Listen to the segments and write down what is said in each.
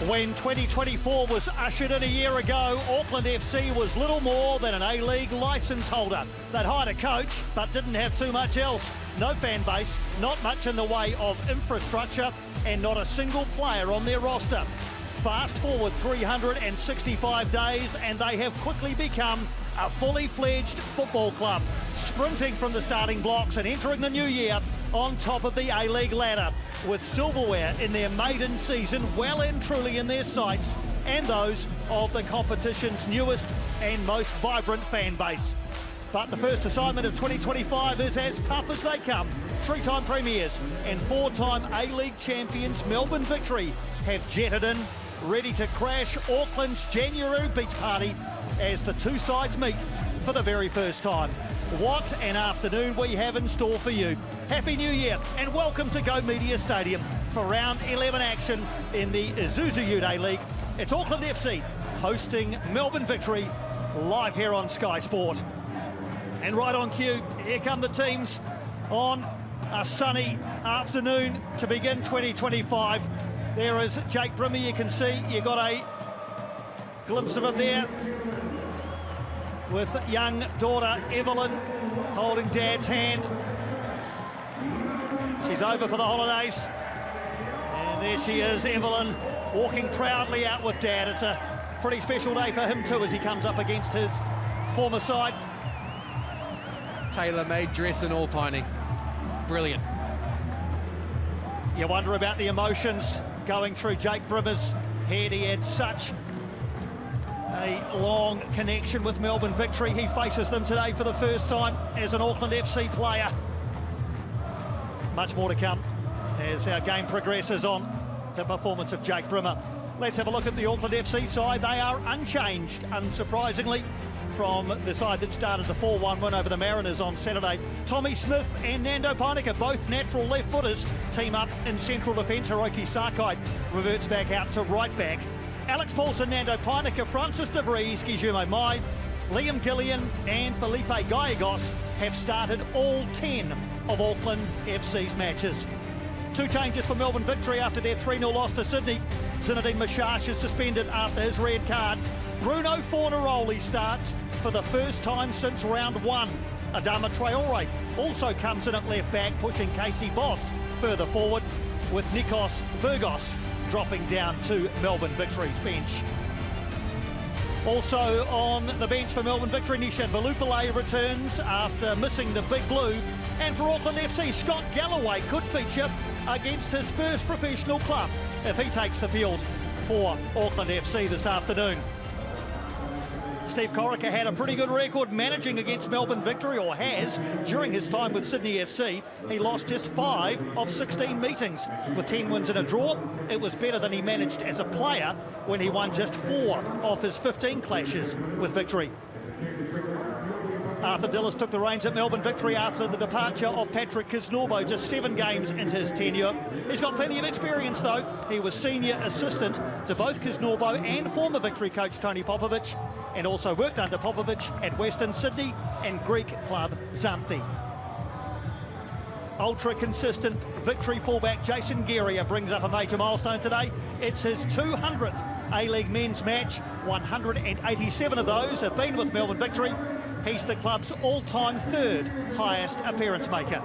When 2024 was ushered in a year ago, Auckland FC was little more than an A-League licence holder. They'd hired a coach, but didn't have too much else. No fan base, not much in the way of infrastructure, and not a single player on their roster. Fast forward 365 days, and they have quickly become a fully fledged football club, sprinting from the starting blocks and entering the new year on top of the A-League ladder, with silverware in their maiden season well and truly in their sights, and those of the competition's newest and most vibrant fan base. But the first assignment of 2025 is as tough as they come. Three-time premiers and four-time A-League champions Melbourne Victory have jetted in, ready to crash Auckland's January beach party as the two sides meet for the very first time. What an afternoon we have in store for you. Happy New Year and welcome to Go Media Stadium for round 11 action in the Isuzu UTE League. It's Auckland FC hosting Melbourne Victory live here on Sky Sport. And right on cue, here come the teams on a sunny afternoon to begin 2025. There is Jake Brimmer, you can see, you got a glimpse of him there with young daughter Evelyn holding Dad's hand. She's over for the holidays. And there she is, Evelyn, walking proudly out with Dad. It's a pretty special day for him too as he comes up against his former side. Tailor-made dress and all, Piney. Brilliant. You wonder about the emotions going through Jake Brimmer's head. He had such a long connection with Melbourne Victory. He faces them today for the first time as an Auckland FC player. Much more to come as our game progresses on the performance of Jake Brimmer. Let's have a look at the Auckland FC side. They are unchanged, unsurprisingly, from the side that started the 4-1 win over the Mariners on Saturday. Tommy Smith and Nando Pinaka, both natural left-footers, team up in central defence. Hiroki Sakai reverts back out to right back. Alex Paulson, Nando Pinaka, Francis de Vries, Gijumo Mai, Liam Gillian and Felipe Gallegos have started all 10 of Auckland FC's matches. Two changes for Melbourne Victory after their 3-0 loss to Sydney. Zinedine Mashash is suspended after his red card. Bruno Fornaroli starts for the first time since round one. Adama Traore also comes in at left back, pushing Casey Boss further forward, with Nikos Virgos dropping down to Melbourne Victory's bench. Also on the bench for Melbourne Victory, Nishan Velupillay returns after missing the big blue. And for Auckland FC, Scott Galloway could feature against his first professional club if he takes the field for Auckland FC this afternoon. Steve Corica had a pretty good record managing against Melbourne Victory, or has, during his time with Sydney FC. He lost just 5 of 16 meetings, with 10 wins and a draw. It was better than he managed as a player when he won just 4 of his 15 clashes with Victory. Arthur Dillis took the reins at Melbourne Victory after the departure of Patrick Kisnorbo, just 7 games into his tenure. He's got plenty of experience though. He was senior assistant to both Kisnorbo and former Victory coach Tony Popovic, and also worked under Popovic at Western Sydney and Greek club Xanthi. Ultra consistent Victory fullback Jason Geria brings up a major milestone today. It's his 200th A-League men's match. 187 of those have been with Melbourne Victory. He's the club's all-time 3rd highest appearance maker.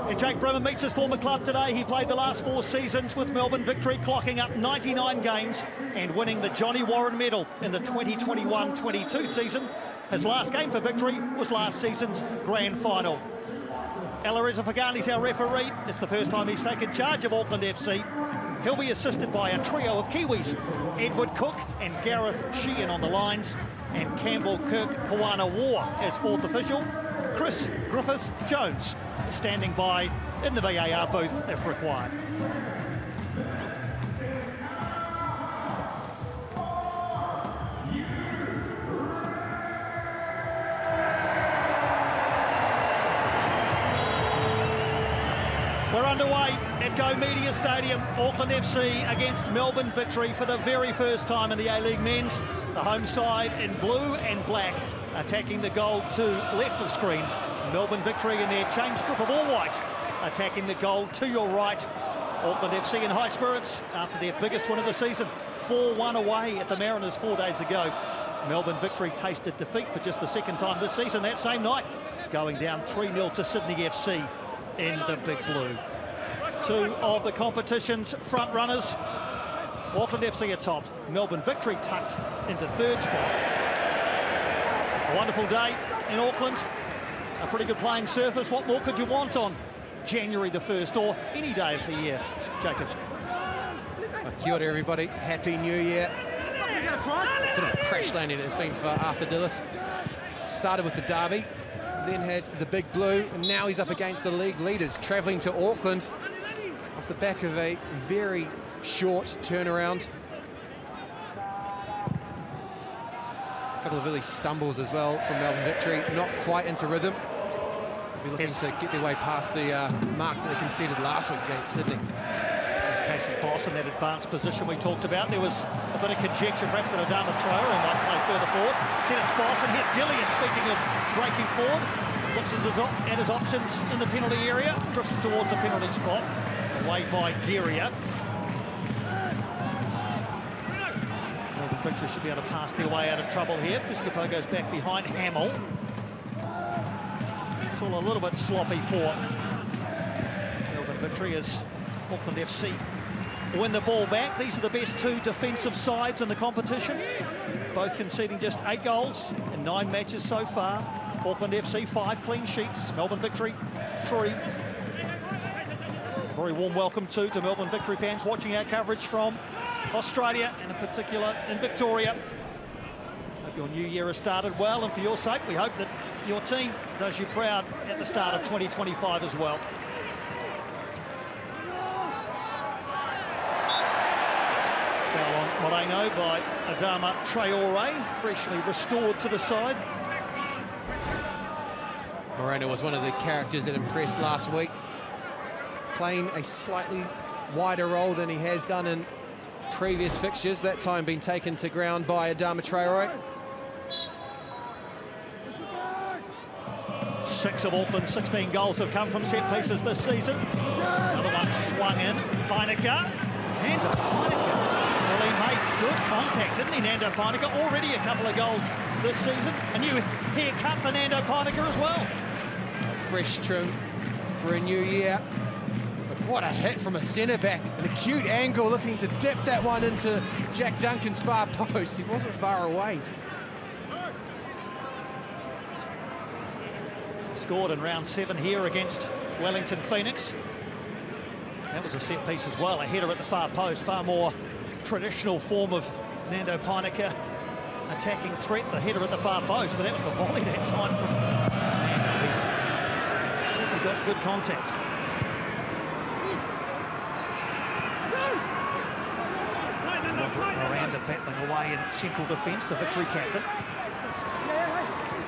And Jake Brimmer meets his former club today. He played the last 4 seasons with Melbourne Victory, clocking up 99 games and winning the Johnny Warren Medal in the 2021-22 season. His last game for Victory was last season's grand final. Alareza Fagani's our referee. It's the first time he's taken charge of Auckland FC. He'll be assisted by a trio of Kiwis, Edward Cook and Gareth Sheehan on the lines, and Campbell Kirk Kawana War as 4th official. Chris Griffith-Jones standing by in the VAR booth if required. We're underway at Go Media Stadium. Auckland FC against Melbourne Victory for the very first time in the A-League men's. The home side in blue and black, attacking the goal to left of screen. Melbourne Victory in their change strip of all white, attacking the goal to your right. Auckland FC in high spirits after their biggest win of the season, 4-1 away at the Mariners 4 days ago. Melbourne Victory tasted defeat for just the second time this season that same night, going down 3-0 to Sydney FC in the Big Blue. Two of the competition's front runners, Auckland FC atop, Melbourne Victory tucked into third spot. A wonderful day in Auckland, a pretty good playing surface. What more could you want on January the 1st or any day of the year, Jacob? Kia ora, everybody. Happy New Year. Bit of a crash landing it's been for Arthur Dillis. Started with the derby, then had the Big Blue, and now he's up against the league leaders, travelling to Auckland off the back of a very short turnaround. A couple of early stumbles as well from Melbourne Victory, not quite into rhythm. Be looking to get their way past the mark that they conceded last week against Sydney. There's Casey Boss in that advanced position we talked about. There was a bit of conjecture perhaps that Adama Traore might play further forward. Said it's Boss, and here's Gillian, speaking of breaking forward. Looks at his options in the penalty area, drifts towards the penalty spot. Away by Geria. Melbourne Victory should be able to pass their way out of trouble here. Piscopo goes back behind Hamill. It's all a little bit sloppy for Melbourne Victory as Auckland FC win the ball back. These are the best two defensive sides in the competition, both conceding just 8 goals in 9 matches so far. Auckland FC 5 clean sheets, Melbourne Victory 3. A very warm welcome to Melbourne Victory fans watching our coverage from Australia, and in particular in Victoria. Hope your new year has started well, and for your sake we hope that your team does you proud at the start of 2025 as well. Foul on Moreno by Adama Traore, freshly restored to the side. Moreno was one of the characters that impressed last week, playing a slightly wider role than he has done in previous fixtures, that time being taken to ground by Adama Traore. 6 of Auckland's 16 goals have come from set pieces this season. Another one swung in, Peinica. Nando Peinica, well, he made good contact, didn't he, Nando Peinica? Already a couple of goals this season. A new haircut for Nando Peinica as well. A fresh trim for a new year. But what a hit from a centre-back. An acute angle, looking to dip that one into Jack Duncan's far post. He wasn't far away. Scored in round 7 here against Wellington Phoenix. That was a set piece as well, a header at the far post, far more traditional form of Nando Peinica attacking threat, the header at the far post, but that was the volley that time from Nando. He certainly got good contact. Miranda battling away in central defence, the Victory captain.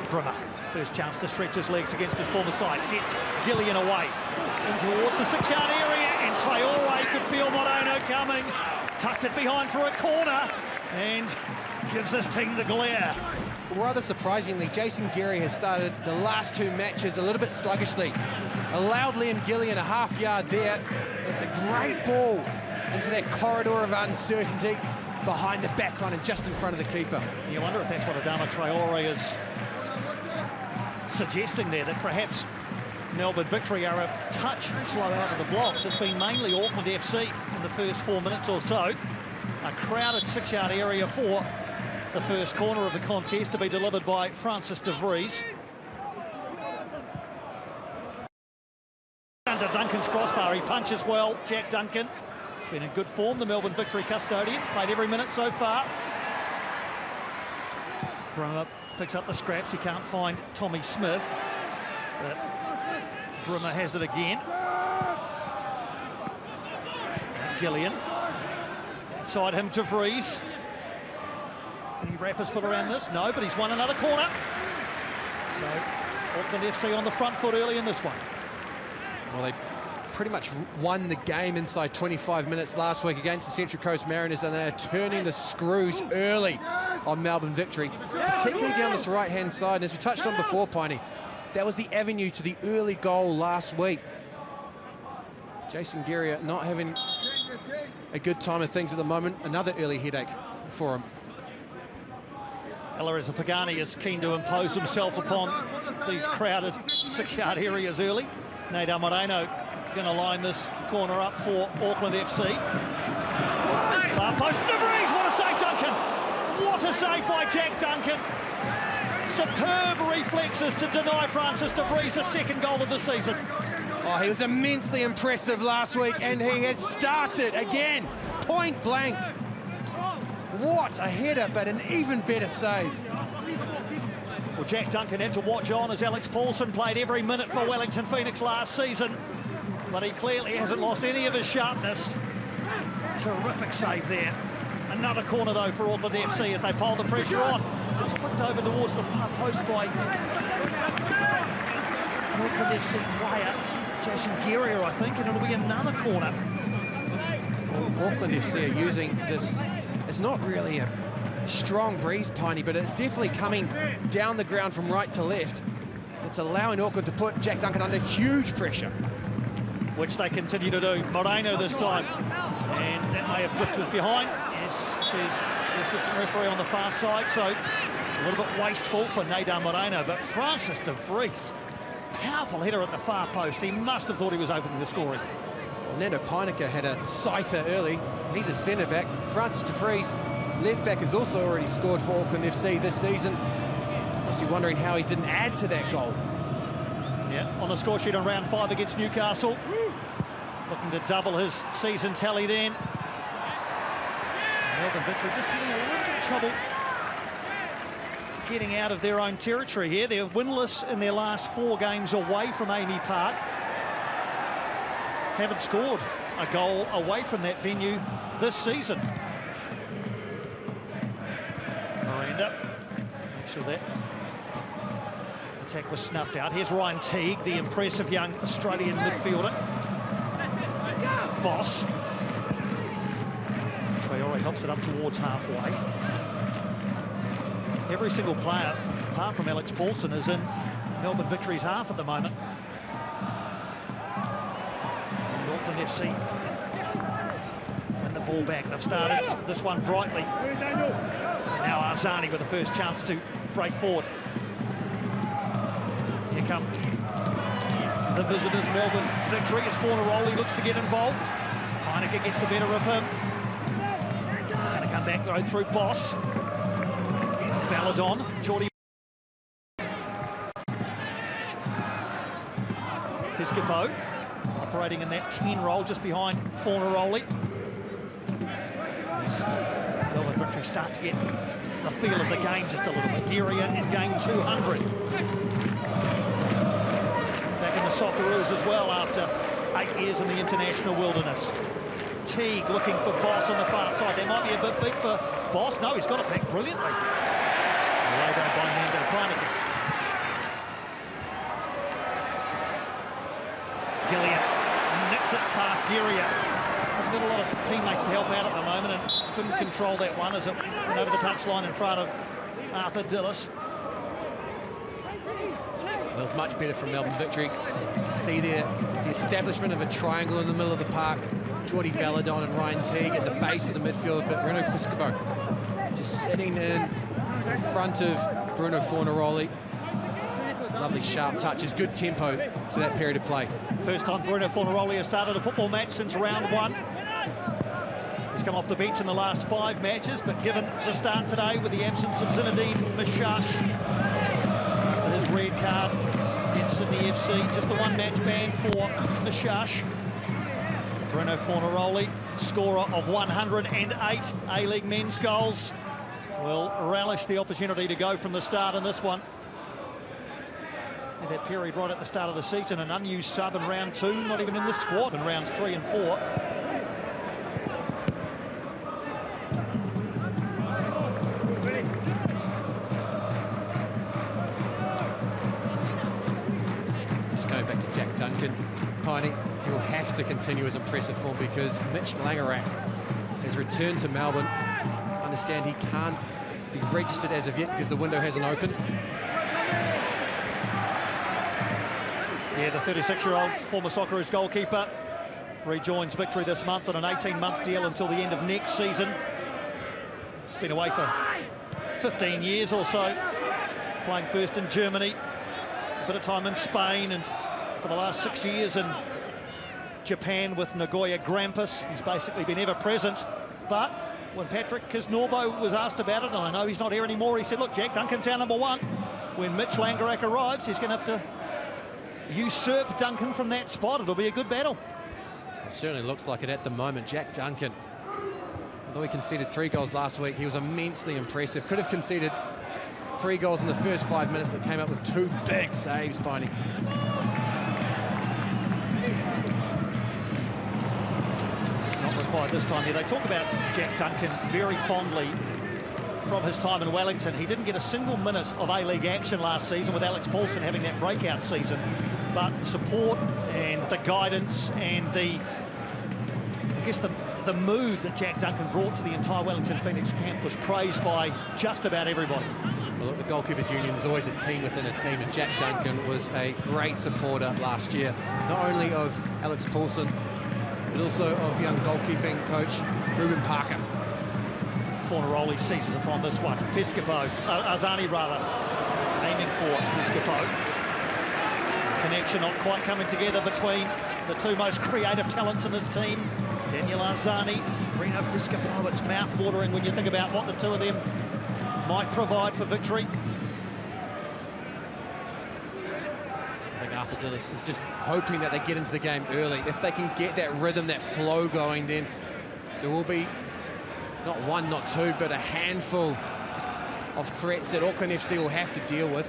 Brimmer, first chance to stretch his legs against his former side, sets Gillian away in towards the 6-yard area, and Traore could feel Moreno coming, tucked it behind for a corner, and gives his team the glare. Rather surprisingly, Jason Geary has started the last 2 matches a little bit sluggishly. Allowed Liam Gillian a half-yard there. It's a great ball into that corridor of uncertainty behind the backline and just in front of the keeper. You wonder if that's what Adama Traore is suggesting there, that perhaps Melbourne Victory are a touch slow out of the blocks. It's been mainly Auckland FC in the first 4 minutes or so. A crowded 6-yard area for the first corner of the contest, to be delivered by Francis de Vries. Under Duncan's crossbar, he punches well, Jack Duncan. He's been in good form, the Melbourne Victory custodian, played every minute so far. Brimmer picks up the scraps, he can't find Tommy Smith, but Brimmer has it again. Gillian, outside him to Vries. Can he wrap his foot around this? No, but he's won another corner. So Auckland FC on the front foot early in this one. Well, they pretty much won the game inside 25 minutes last week against the Central Coast Mariners, and they are turning the screws early on Melbourne Victory, particularly down this right-hand side. And as we touched on before, Piney, that was the avenue to the early goal last week. Jason Geria not having a good time of things at the moment. Another early headache for him. Ella Fagani is keen to impose himself upon these crowded 6-yard areas early. Nader Moreno going to line this corner up for Auckland FC. Far post to DeVries. What a save, Duncan! What a save by Jack Duncan! Superb reflexes to deny Francis DeVries a second goal of the season. Oh, he was immensely impressive last week, and he has started again, point blank. What a header, but an even better save. Well, Jack Duncan had to watch on as Alex Paulson played every minute for Wellington Phoenix last season, but he clearly hasn't lost any of his sharpness. Terrific save there. Another corner, though, for Auckland FC as they pile the pressure on. It's flicked over towards the far post by an Auckland FC player, Jason Geria, I think, and it'll be another corner. Well, Auckland FC are using this. It's not really a strong breeze, Piney, but it's definitely coming down the ground from right to left. It's allowing Auckland to put Jack Duncan under huge pressure. Which they continue to do. Moreno this time. And that may have drifted behind. Yes, says the assistant referee on the far side. So a little bit wasteful for Nader Moreno. But Francis DeVries, powerful header at the far post. He must have thought he was opening the scoring. Nando Peinica had a sighter early. He's a centre-back. Francis DeVries, left-back, has also already scored for Auckland FC this season. Must be wondering how he didn't add to that goal. Yeah, on the score sheet on round 5 against Newcastle. Looking to double his season tally then. Melbourne Victory just having a little bit of trouble getting out of their own territory here. They're winless in their last 4 games away from Amy Park. Haven't scored a goal away from that venue this season. Miranda, make sure that attack was snuffed out. Here's Ryan Teague, the impressive young Australian midfielder. Boss. Traore helps it up towards halfway. Every single player, apart from Alex Paulson, is in Melbourne Victory's half at the moment. And Auckland FC win the ball back. They've started this one brightly. Now Arzani with the first chance to break forward. Here come the visitors, Melbourne Victory, as Fornaroli looks to get involved. Peinica gets the better of him. He's going to come back though through Boss. Valadon, Geordie. Piscopo operating in that 10 role just behind Fornaroli. As Melbourne Victory start to get the feel of the game just a little bit. Geria in game 200. Back in the Socceroos as well after 8 years in the international wilderness. Teague looking for Boss on the far side. That might be a bit big for Boss. No, he's got it back brilliantly. Logo by Nando Peinica. Gillian nicks it past Geria. Hasn't got a lot of teammates to help out at the moment and couldn't control that one as it went over the touchline in front of Arthur Dillis. That was much better from Melbourne Victory. You can see there the establishment of a triangle in the middle of the park. Geordie Valadon and Ryan Teague at the base of the midfield, but Bruno Piscopo just sitting in front of Bruno Fornaroli. Lovely sharp touches, good tempo to that period of play. First time Bruno Fornaroli has started a football match since round 1. He's come off the bench in the last 5 matches, but given the start today with the absence of Zinedine Mishash after his red card against Sydney FC, just the 1 match ban for Mishash. Bruno Fornaroli, scorer of 108 A-League men's goals, will relish the opportunity to go from the start in this one. In that period right at the start of the season, an unused sub in round 2, not even in the squad in rounds 3 and 4. Just going back to Jack Duncan. Piney, he'll have to continue his impressive form because Mitch Langerak has returned to Melbourne. I understand he can't be registered as of yet because the window hasn't opened. Yeah, the 36-year-old former Socceroos goalkeeper rejoins Victory this month on an 18-month deal until the end of next season. He's been away for 15 years or so, playing first in Germany, a bit of time in Spain, and for the last 6 years in Japan with Nagoya Grampus. He's basically been ever present. But when Patrick Kisnorbo was asked about it, and I know he's not here anymore, he said, look, Jack Duncan's our number one. When Mitch Langerak arrives, he's going to have to usurp Duncan from that spot. It'll be a good battle. It certainly looks like it at the moment. Jack Duncan, although he conceded 3 goals last week, he was immensely impressive. Could have conceded 3 goals in the first 5 minutes, but came up with 2 big saves, Piney. Not required this time. Yeah, they talk about Jack Duncan very fondly from his time in Wellington. He didn't get a single minute of A-League action last season, with Alex Paulson having that breakout season. But support and the guidance and the mood that Jack Duncan brought to the entire Wellington Phoenix camp was praised by just about everybody. Well, look, the Goalkeepers Union is always a team within a team, and Jack Duncan was a great supporter last year, not only of Alex Paulson, but also of young goalkeeping coach Ruben Parker. Fornaroli seizes upon this one. Arzani rather, aiming for Piscopo. Connection not quite coming together between the 2 most creative talents in this team. Daniel Arzani, Reno Piscopo. It's mouth-watering when you think about what the 2 of them might provide for Victory. I think Arthur Dillis is just hoping that they get into the game early. If they can get that rhythm, that flow going, then there will be not 1, not 2, but a handful of threats that Auckland FC will have to deal with.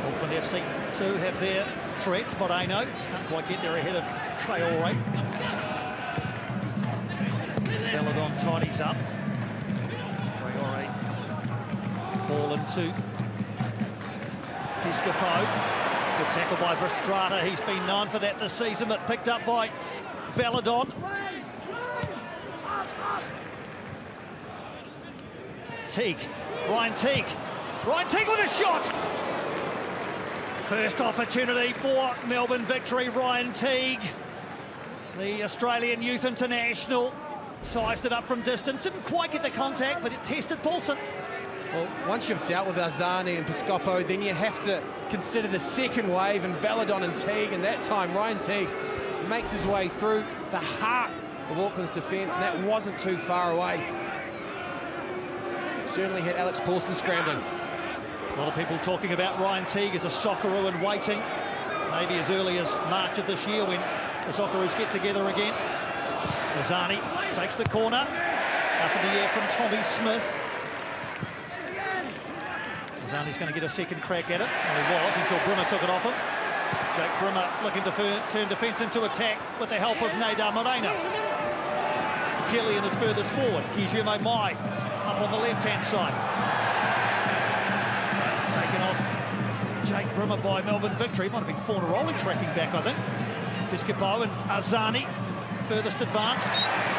Auckland FC too have their threats. Moreno can't quite get there ahead of Traore. Veladon tidies up. Traore, ball into Piscopo. Good tackle by Verstrata. He's been known for that this season, but picked up by Veladon. Teague, Ryan Teague. Ryan Teague with a shot! First opportunity for Melbourne Victory. Ryan Teague, the Australian Youth International, sized it up from distance. Didn't quite get the contact, but it tested Paulson. Well, once you've dealt with Arzani and Piscopo, then you have to consider the second wave and Veladon and Teague, and that time Ryan Teague makes his way through the heart of Auckland's defence, and that wasn't too far away. Certainly had Alex Paulson scrambling. A lot of people talking about Ryan Teague as a Socceroo in waiting, maybe as early as March of this year when the Socceroos get together again. Arzani takes the corner, up in the air from Tommy Smith. Arzani's going to get a second crack at it. Well, he was until Brimmer took it off him. Jake Brimmer looking to turn defence into attack with the help of Neidar Moreno. Gillian is furthest forward. Guillermo Mai up on the left-hand side. Taken off Jake Brimmer by Melbourne Victory. Might have been Fornaroli tracking back, I think. Piscopo and Arzani furthest advanced.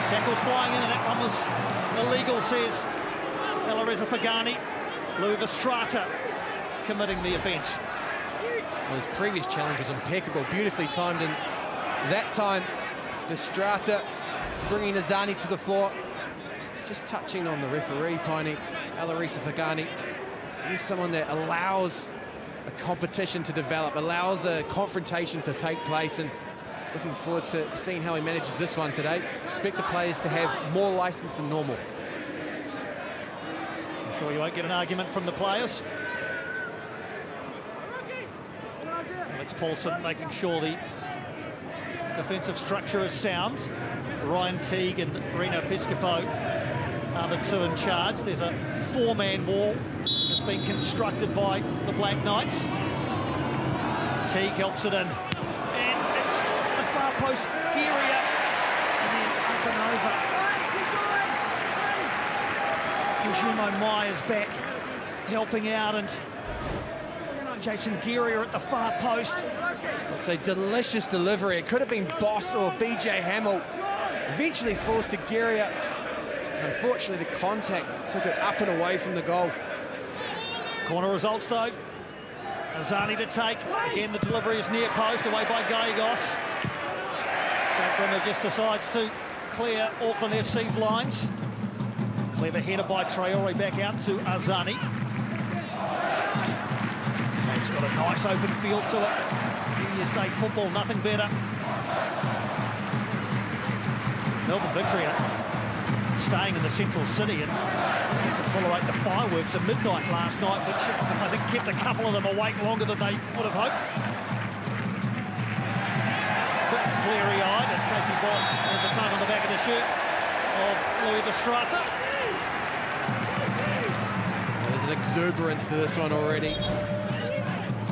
Tackles flying in, and that one was illegal, says Elareza Fagani. Lou Verstrata committing the offence. Well, his previous challenge was impeccable, beautifully timed, and that time Verstrata bringing Arzani to the floor. Just touching on the referee, Piney, Elareza Fagani. He's someone that allows a competition to develop, allows a confrontation to take place, and looking forward to seeing how he manages this one today. Expect the players to have more licence than normal. I'm sure you won't get an argument from the players. Alex Paulson making sure the defensive structure is sound. Ryan Teague and Reno Piscopo are the 2 in charge. There's a 4-man wall that's been constructed by the Black Knights. Teague helps it in, and it's the far post, Geria, and then up and over. Guillermo Mai is back helping out, and Jason Geria at the far post. It's a delicious delivery. It could have been Boss or BJ Hamill. Eventually forced to Geria. Unfortunately, the contact took it up and away from the goal. Corner results, though. Azani to take. Again, the delivery is near post, away by Gallegos. Jack Brimmer just decides to clear Auckland FC's lines. Clever header by Traore back out to Azani. He's got a nice open field to it. New Year's Day football, nothing better. Melbourne Victory staying in the central city and had to tolerate the fireworks at midnight last night, which I think kept a couple of them awake longer than they would have hoped. Bit bleary-eyed as Casey Boss has a tongue on the back of the shirt of Louis Vestrata. There's an exuberance to this one already.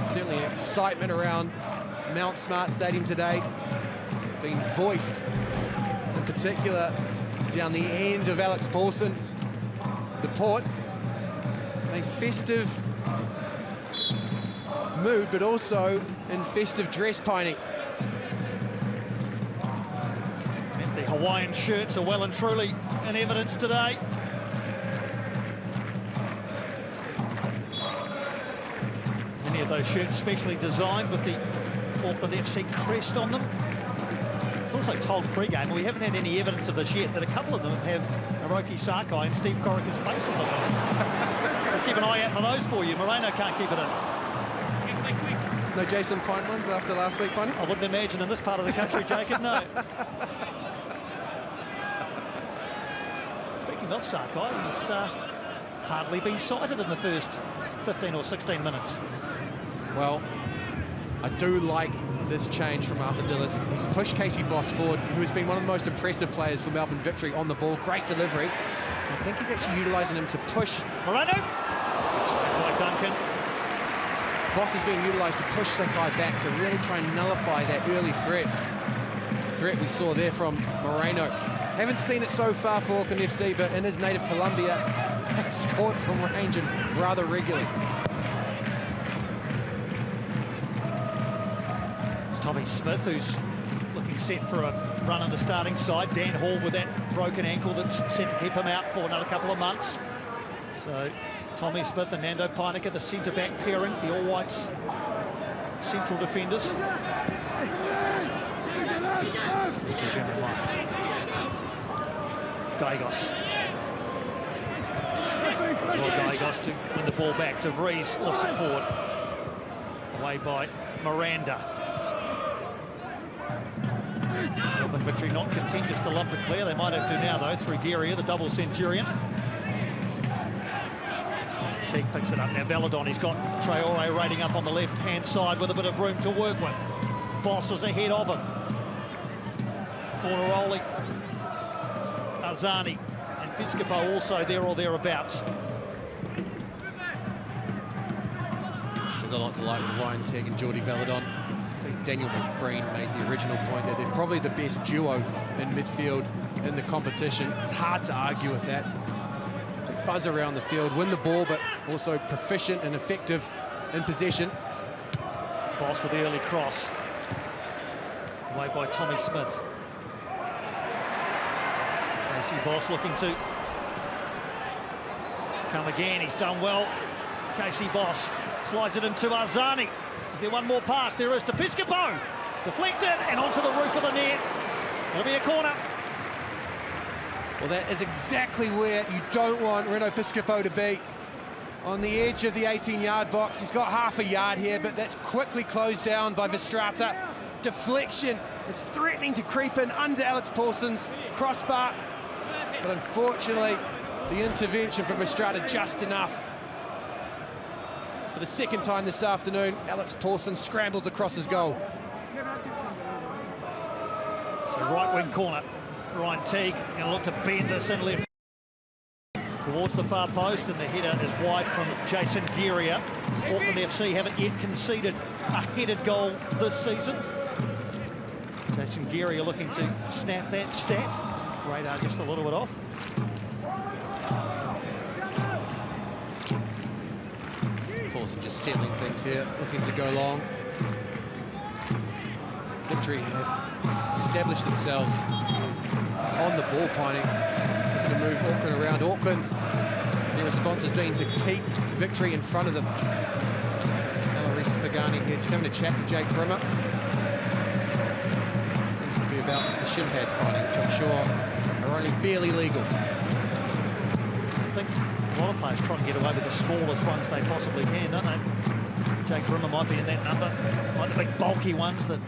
Certainly excitement around Mount Smart Stadium today, being voiced in particular down the end of Alex Paulson, the port. A festive mood, but also in festive dress pining. And the Hawaiian shirts are well and truly in evidence today. Many of those shirts specially designed with the Auckland FC crest on them. It's also told pre-game, we haven't had any evidence of this yet, that a couple of them have Hiroki Sakai and Steve Corica's faces on them. We'll keep an eye out for those for you. Moreno can't keep it in. No Jason Pinelands after last week, Piney? I wouldn't imagine in this part of the country, Jacob, no. Speaking of Sakai, he's hardly been sighted in the first 15 or 16 minutes. Well, I do like this change from Arthur Dillis. He's pushed Casey Boss forward, who has been one of the most impressive players for Melbourne Victory on the ball. Great delivery. I think he's actually utilising him to push. Moreno. Saved by Duncan. Boss is being utilised to push Sakai back to really try and nullify that early threat we saw there from Moreno. Haven't seen it so far for Auckland FC, but in his native Colombia, has scored from range and rather regularly. Tommy Smith, who's looking set for a run on the starting side. Dan Hall with that broken ankle that's set to keep him out for another couple of months. So Tommy Smith and Nando Painika, the centre-back pairing, the All Whites central defenders. Gallegos. As well, Gallegos to win the ball back. De Vries lifts it forward. Away by Miranda. Melbourne Victory not content just to lump it clear. They might have to now, though, through Geria, the double centurion. Teague picks it up now. Valadon, he's got Traore raiding up on the left-hand side with a bit of room to work with. Boss is ahead of him. Fornaroli, Azani, and Piscopo also there or thereabouts. There's a lot to like with Ryan Teague and Geordie Valadon. I think Daniel McBreen made the original point that they're probably the best duo in midfield in the competition. It's hard to argue with that. They buzz around the field, win the ball, but also proficient and effective in possession. Boss with the early cross. Away by Tommy Smith. Casey Boss looking to come again. He's done well. Casey Boss slides it into Azani. Is there one more pass? There is to Piscopo. Deflected and onto the roof of the net. It'll be a corner. Well, that is exactly where you don't want Reno Piscopo to be. On the edge of the 18-yard box. He's got half a yard here, but that's quickly closed down by Vestrata. Deflection. It's threatening to creep in under Alex Paulson's crossbar. But unfortunately, the intervention from Vestrata just enough. For the second time this afternoon, Alex Paulson scrambles across his goal. So right wing corner, Ryan Teague going to look to bend this in left towards the far post, and the header is wide from Jason Geria. Auckland FC haven't yet conceded a headed goal this season. Jason Geria looking to snap that stat. Radar just a little bit off. Paulson just settling things here, looking to go long. Victory have established themselves on the ball, Piney, looking to move Auckland around. Auckland, their response has been to keep Victory in front of them. Maurice Regani here, just having a chat to Jake Brimmer. Seems to be about the shin pads fighting, which I'm sure are only barely legal. I think a lot of players try to get away with the smallest ones they possibly can, don't they? Jake Brimmer might be in that number, like the big bulky ones that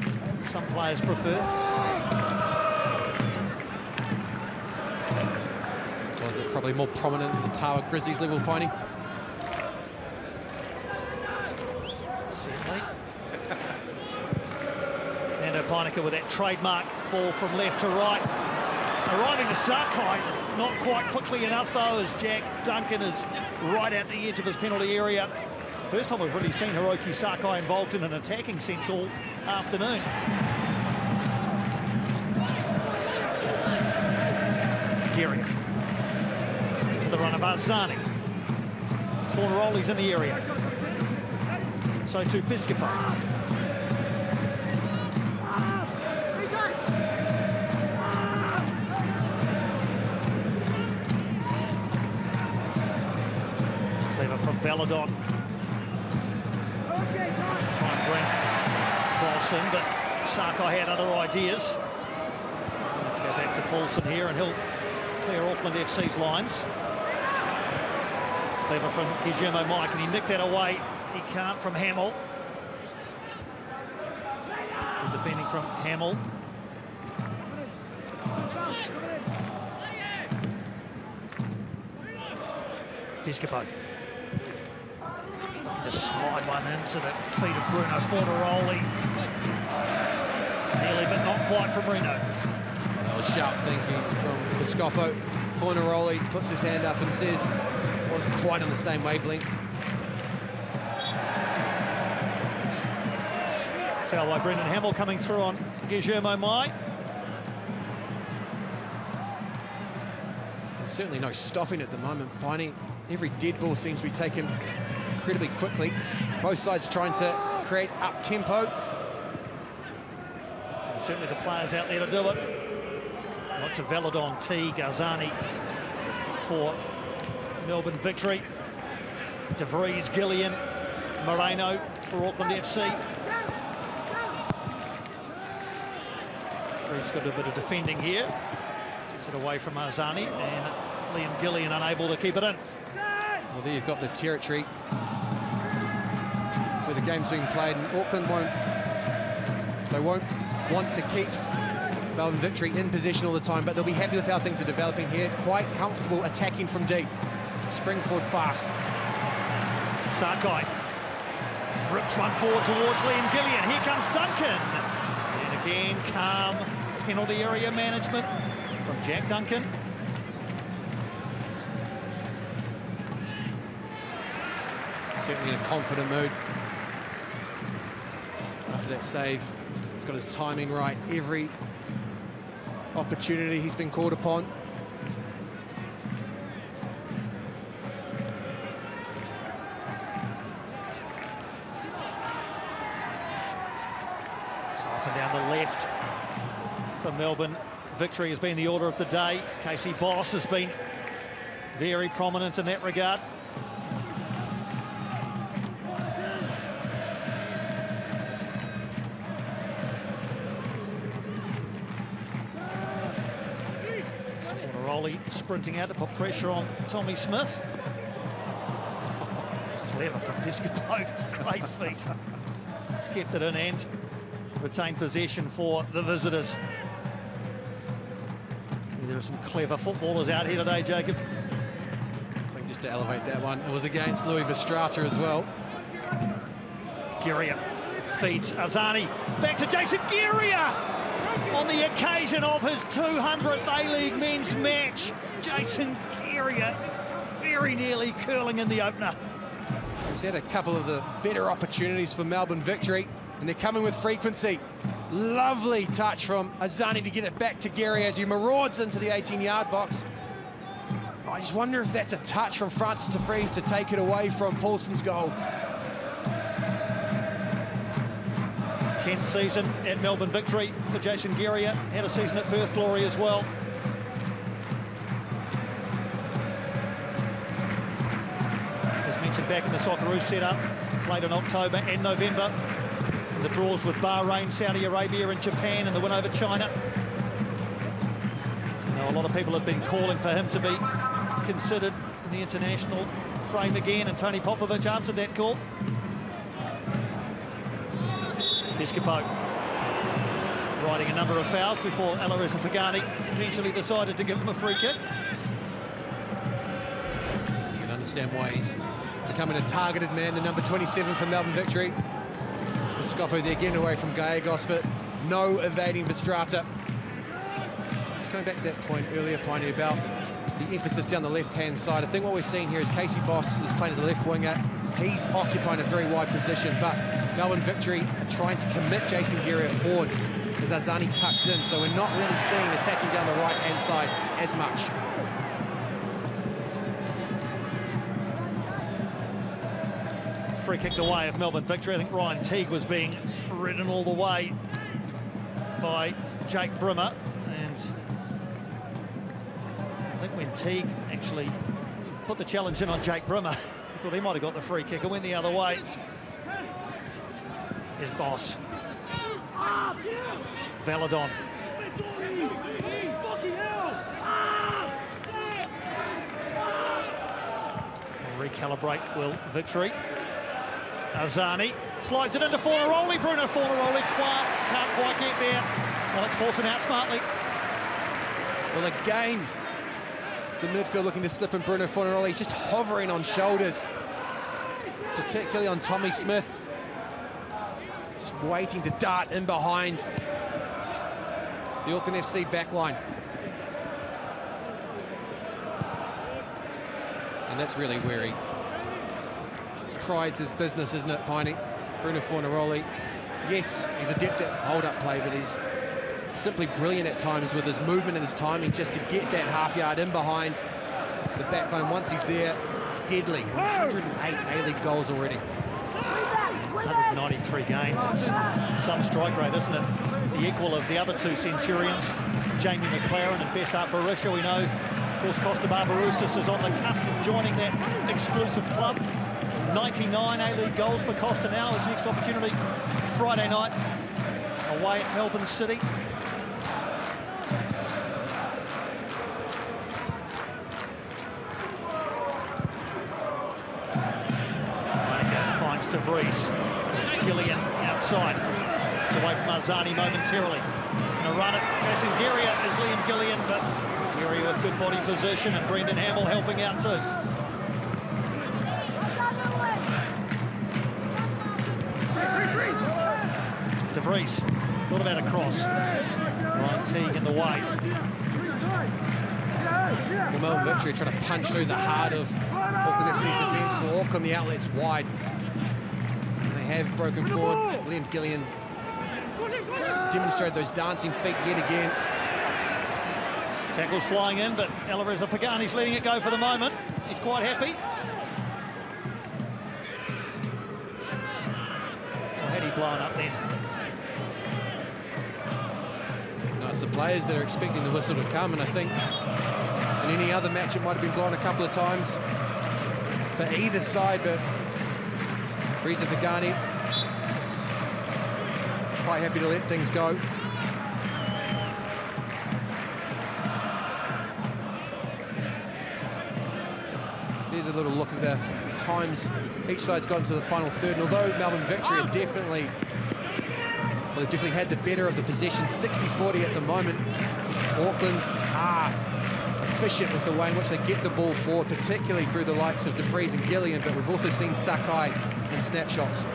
some players prefer. Well, it's probably more prominent at the Tawa Grizzlies level, Piney. Certainly. And Opinaka with that trademark ball from left to right. Arriving to Sakai, not quite quickly enough though, as Jack Duncan is right at the edge of his penalty area. First time we've really seen Hiroki Sakai involved in an attacking sense all afternoon. Geria for the run of Arzani. Fornaroli's in the area. So too Piscopo. Clever from Belladon. Try and bring Boss in, but Sakai had other ideas. We'll have to go back to Paulson here, and he'll clear Auckland FC's lines. Clever from Guillermo Mike, and he nicked that away. He can't from Hamill. Good defending from Hamill. Piscopo. Just slide one into the feet of Bruno Fornaroli. Nearly, but not quite from Reno. That was sharp thinking from Piscopo. Fornaroli puts his hand up and says, wasn't quite on the same wavelength. Foul by Brendan Hamill coming through on Guillermo Mai. There's certainly no stopping at the moment, Piney. Every dead ball seems to be taken incredibly quickly. Both sides trying to create up-tempo. Certainly the players out there to do it. Lots of Veladon, T, Garzani for Melbourne victory. De Vries, Gillian, Moreno for Auckland FC. He's got a bit of defending here. Gets it away from Arzani, and Liam Gillian unable to keep it in. Well, there you've got the territory where the game's being played, and Auckland won't want to keep Melbourne victory in possession all the time, but they'll be happy with how things are developing here. Quite comfortable attacking from deep. Spring forward fast. Sakai rips one forward towards Liam Gillian. Here comes Duncan. And again, calm penalty area management from Jack Duncan. Certainly in a confident mood after that save. He's got his timing right. Every opportunity he's been called upon. So up and down the left for Melbourne. Victory has been the order of the day. Casey Boss has been very prominent in that regard. Sprinting out to put pressure on Tommy Smith. Clever from Piscopo. Great feet. He's kept it in and retained possession for the visitors. There are some clever footballers out here today, Jacob. I think just to elevate that one, it was against Louis Verstrata as well. Geria feeds Arzani. Back to Jason Geria on the occasion of his 200th A-League men's match. Jason Geria very nearly curling in the opener. He's had a couple of the better opportunities for Melbourne victory, and they're coming with frequency. Lovely touch from Arzani to get it back to Geria as he marauds into the 18-yard box. I just wonder if that's a touch from Francis de Vries to take it away from Paulson's goal. 10th season at Melbourne victory for Jason Geria. Had a season at Perth Glory as well. As mentioned back in the Socceroos setup, played in October and November. In the draws with Bahrain, Saudi Arabia and Japan, and the win over China. You know, a lot of people have been calling for him to be considered in the international frame again, and Tony Popovic answered that call. Piscopo riding a number of fouls before Alireza Fagani eventually decided to give him a free kick. You can understand why he's becoming a targeted man, the number 27 for Melbourne Victory. Piscopo there getting away from Gallegos, but no evading Verstraete. Just going back to that point earlier, Piney, about the emphasis down the left-hand side. I think what we're seeing here is Casey Boss is playing as a left winger. He's occupying a very wide position, but Melbourne Victory are trying to commit Jason Guerra forward as Arzani tucks in, so we're not really seeing attacking down the right-hand side as much. Free kick the way of Melbourne Victory. I think Ryan Teague was being ridden all the way by Jake Brimmer, and I think when Teague actually put the challenge in on Jake Brimmer, he thought he might have got the free kick and went the other way. Here's Boss. Valadon. Recalibrate will Victory. Arzani slides it into Fornaroli. Bruno Fornaroli can't quite get there. Alex Paulson out smartly. Well, again, the midfield looking to slip in Bruno Fornaroli. He's just hovering on shoulders, particularly on Tommy Smith. Just waiting to dart in behind the Auckland FC backline. And that's really where he prides his business, isn't it, Piney? Bruno Fornaroli, yes, he's adept at hold-up play, but he's simply brilliant at times with his movement and his timing just to get that half yard in behind the backline. Once he's there, deadly. 108 A-League goals already. 193 games. It's some strike rate, isn't it? The equal of the other two Centurions, Jamie McLaren and Bessart Barisha. We know, of course, Costa Barbaroussis is on the cusp of joining that exclusive club. 99 A-League goals for Costa now. His next opportunity Friday night away at Melbourne City. Finds De Vries. Gillian outside. It's away from Arzani momentarily. Gonna run it. Jason Guerra is Liam Gillian, but Guerra with good body position, and Brendan Hamill helping out too. De Vries thought about a cross. Ryan Teague in the way. Well, Melbourne Victory trying to punch through the heart of Auckland FC's defence. For Auckland, the outlet's wide. And they have broken forward. Liam Gillian just demonstrated those dancing feet yet again. Tackles flying in, but Alireza Fagani's letting it go for the moment. He's quite happy. Or had he blown up then? No, it's the players that are expecting the whistle to come, and I think in any other match it might have been blown a couple of times for either side, but Reza Fagani quite happy to let things go. Here's a little look at the times each side's gotten to the final third, and although Melbourne Victory are definitely, well, they've definitely had the better of the possession, 60-40 at the moment, Auckland are efficient with the way in which they get the ball forward, particularly through the likes of De Vries and Gillian, but we've also seen Sakai in snapshots.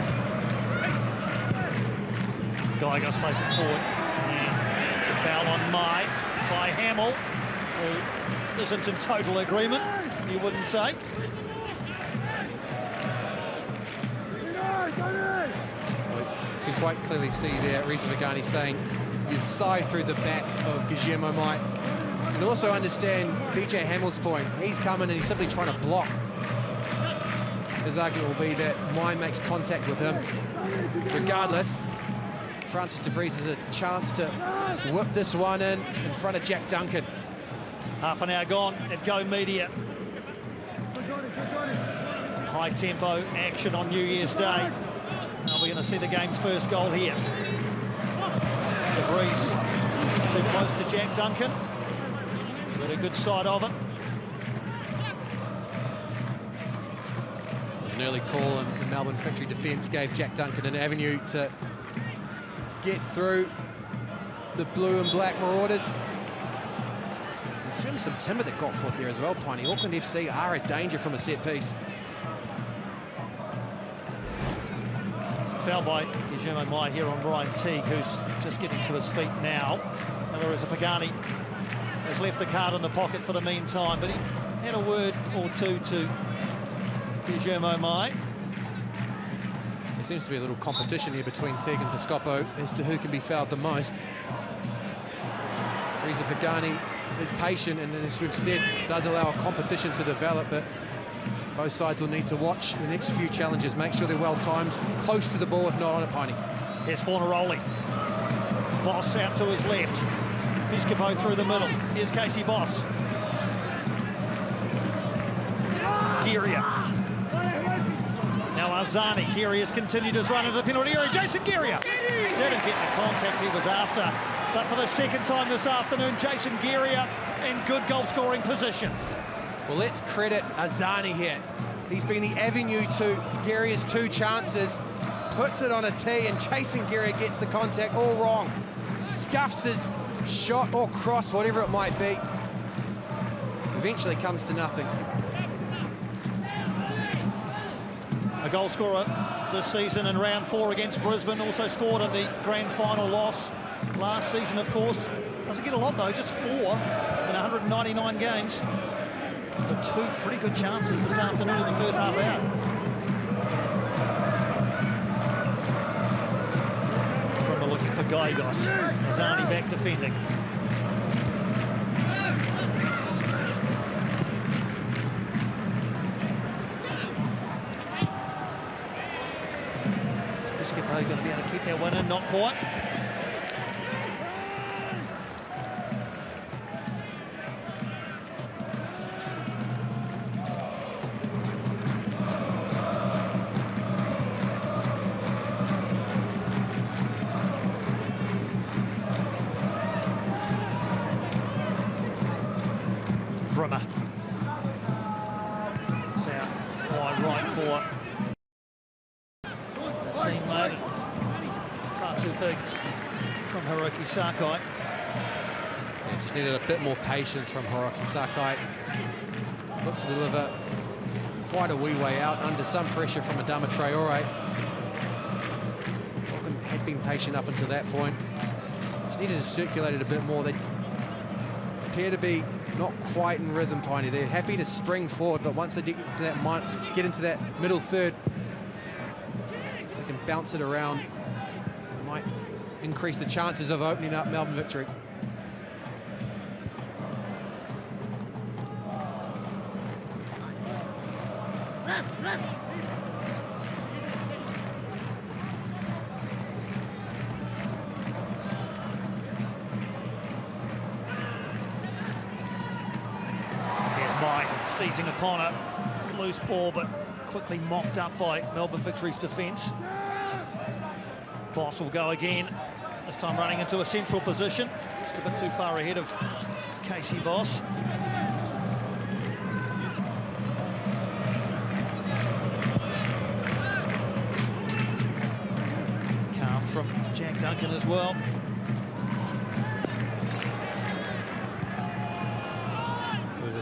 Gallegos plays it forward, and it's a foul on Mai by Hamill, who isn't in total agreement, you wouldn't say. You can quite clearly see there Reza Fagani saying you've sighed through the back of Guillermo Mai. And also understand BJ Hamill's point. He's coming and he's simply trying to block. His argument will be that Mai makes contact with him. Regardless, Francis De Vries has a chance to whip this one in front of Jack Duncan. Half an hour gone at Go Media. high-tempo action on New Year's Day. Now we're going to see the game's first goal here. De Vries too close to Jack Duncan. Got a good side of it. It was an early call, and the Melbourne Victory defence gave Jack Duncan an avenue to get through the blue and black Marauders. There's certainly some timber that got fought there as well, Piney. Auckland FC are a danger from a set piece. Foul by Guillermo Mai here on Ryan Teague, who's just getting to his feet now. Whereas Pagani has left the card in the pocket for the meantime, but he had a word or two to Guillermo Mai. There seems to be a little competition here between Teague and Piscopo as to who can be fouled the most. Reza Pagani is patient, and as we've said, does allow a competition to develop, but both sides will need to watch the next few challenges, make sure they're well timed, close to the ball if not on it, Piney. Here's Fornaroli. Boss out to his left. Piscopo through the middle. Here's Casey Boss. Geria. Now Arzani. Geria's continued his run into the penalty area. Jason Geria didn't get the contact he was after, but for the second time this afternoon, Jason Geria in good goal-scoring position. Well, let's credit Arzani here. He's been the avenue to Geria's two chances, puts it on a tee, and Jason Geria gets the contact all wrong. Scuffs his shot or cross, whatever it might be. Eventually comes to nothing. A goal scorer this season in round 4 against Brisbane, also scored in the grand final loss last season, of course. Doesn't get a lot though, just 4 in 199 games. But 2 pretty good chances this afternoon in the first half out. From looking for Gaigos. Arzani back defending. Is Piscopo going to be able to keep that one in? Not quite. Brimmer. It's out wide right for that team made it far too big from Hiroki Sakai. Yeah, just needed a bit more patience from Hiroki Sakai. Looks to deliver quite a wee way out under some pressure from Adama Traore. Auckland had been patient up until that point. Just needed to circulate it a bit more. They appear to be not quite in rhythm, Piney. They're happy to spring forward, but once they get into that middle third, if they can bounce it around, it might increase the chances of opening up Melbourne Victory. Seizing upon a loose ball, but quickly mopped up by Melbourne Victory's defence. Boss will go again, this time running into a central position. Just a bit too far ahead of Casey Boss. Calm from Jack Duncan as well.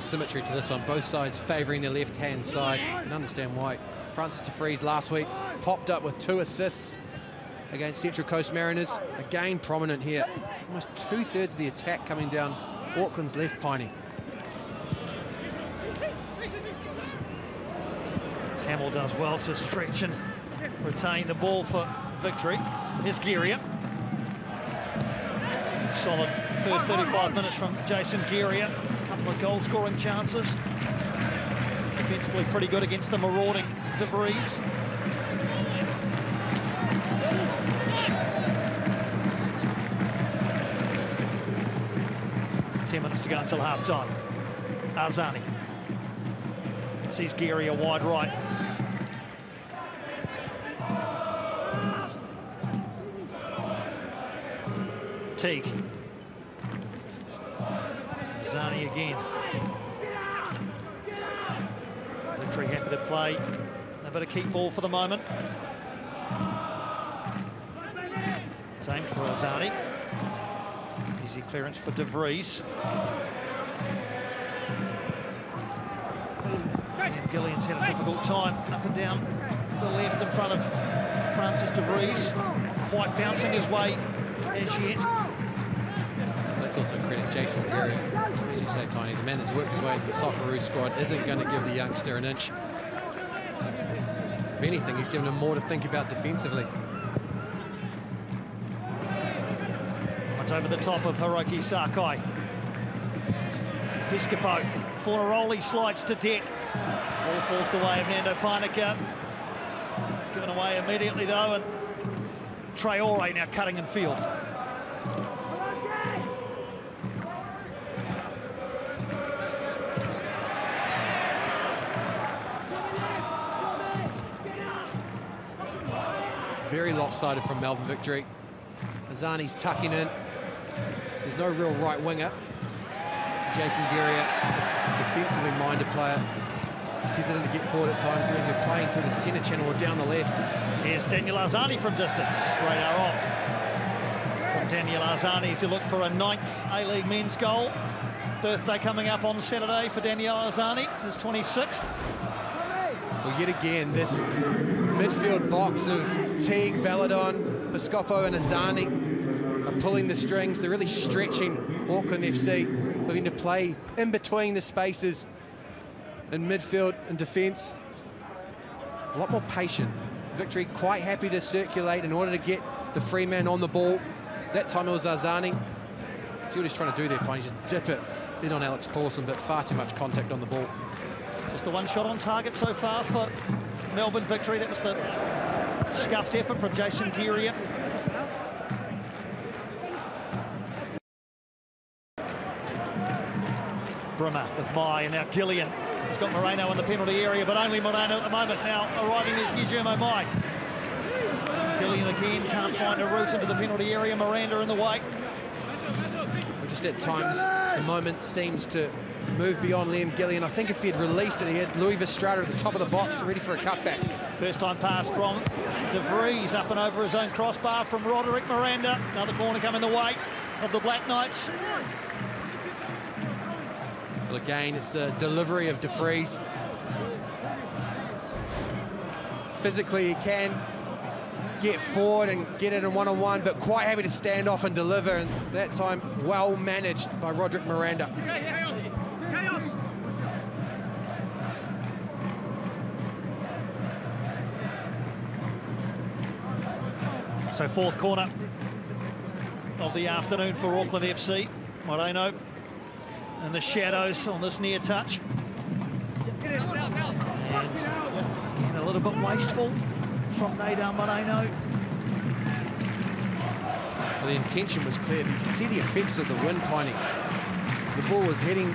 Symmetry to this one, both sides favouring their left-hand side. You can understand why. Francis de Vries last week popped up with 2 assists against Central Coast Mariners. Again prominent here. Almost 2/3 of the attack coming down Auckland's left, Piney. Hamill does well to stretch and retain the ball for Victory. Here's Geria. Solid first 35 minutes from Jason Geria. Couple of goal-scoring chances. Defensively pretty good against the marauding De Vries. Ten minutes to go until half-time. Arzani sees Geria wide right. Teague. Zani again. Victory happy to play a bit of keep ball for the moment. It's aimed for Zani. Easy clearance for De Vries. And Gillian's had a difficult time up and down the left in front of Francis De Vries. Quite bouncing his way as yet. Let's also credit Jason Gary, as you say, Tiny, the man that's worked his way into the Socceroos squad isn't going to give the youngster an inch. If anything, he's given him more to think about defensively. It's over the top of Hiroki Sakai. Piscopo, Fornaroli slides to deck. Ball falls the way of Nando Painica. Given away immediately though, and Traore now cutting in field. Very lopsided from Melbourne Victory. Azani's tucking in. So there's no real right winger. Jason Guerrier, defensively minded player. He's hesitant to get forward at times, means you're playing through the centre channel or down the left. Here's Daniel Arzani from distance. Radar off from Daniel Arzani to look for a 9th A-League men's goal. Birthday coming up on Saturday for Daniel Arzani, his 26th. Well, yet again, this midfield box of Teague, Valadon, Piscopo and Azani are pulling the strings. They're really stretching Auckland FC, looking to play in between the spaces in midfield and defence. A lot more patient. Victory quite happy to circulate in order to get the free man on the ball. That time it was Arzani. See what he's trying to do there, Tony. Just dip it in on Alex Paulson, but far too much contact on the ball. Just the one shot on target so far for Melbourne Victory. That was the scuffed effort from Jason Guerrier. Brummer with Mai, and now Gillian. He's got Moreno in the penalty area, but only Moreno at the moment. Now arriving is Guillermo Mai. Gillian again can't find a route into the penalty area. Miranda in the way. Just at times, the moment seems to move beyond Liam Gillian. I think if he had released it, he had Louis Vestrada at the top of the box, ready for a cutback. First time pass from De Vries, up and over his own crossbar from Roderick Miranda. Another corner coming the way of the Black Knights. Well, again, it's the delivery of De Vries. Physically, he can get forward and get it in one-on-one, but quite happy to stand off and deliver, and that time well managed by Roderick Miranda. So 4th corner of the afternoon for Auckland FC. Moreno in the shadows on this near touch. And a little bit wasteful from Nadal Moreno. Well, the intention was clear, but you can see the effects of the wind, Tiny. The ball was heading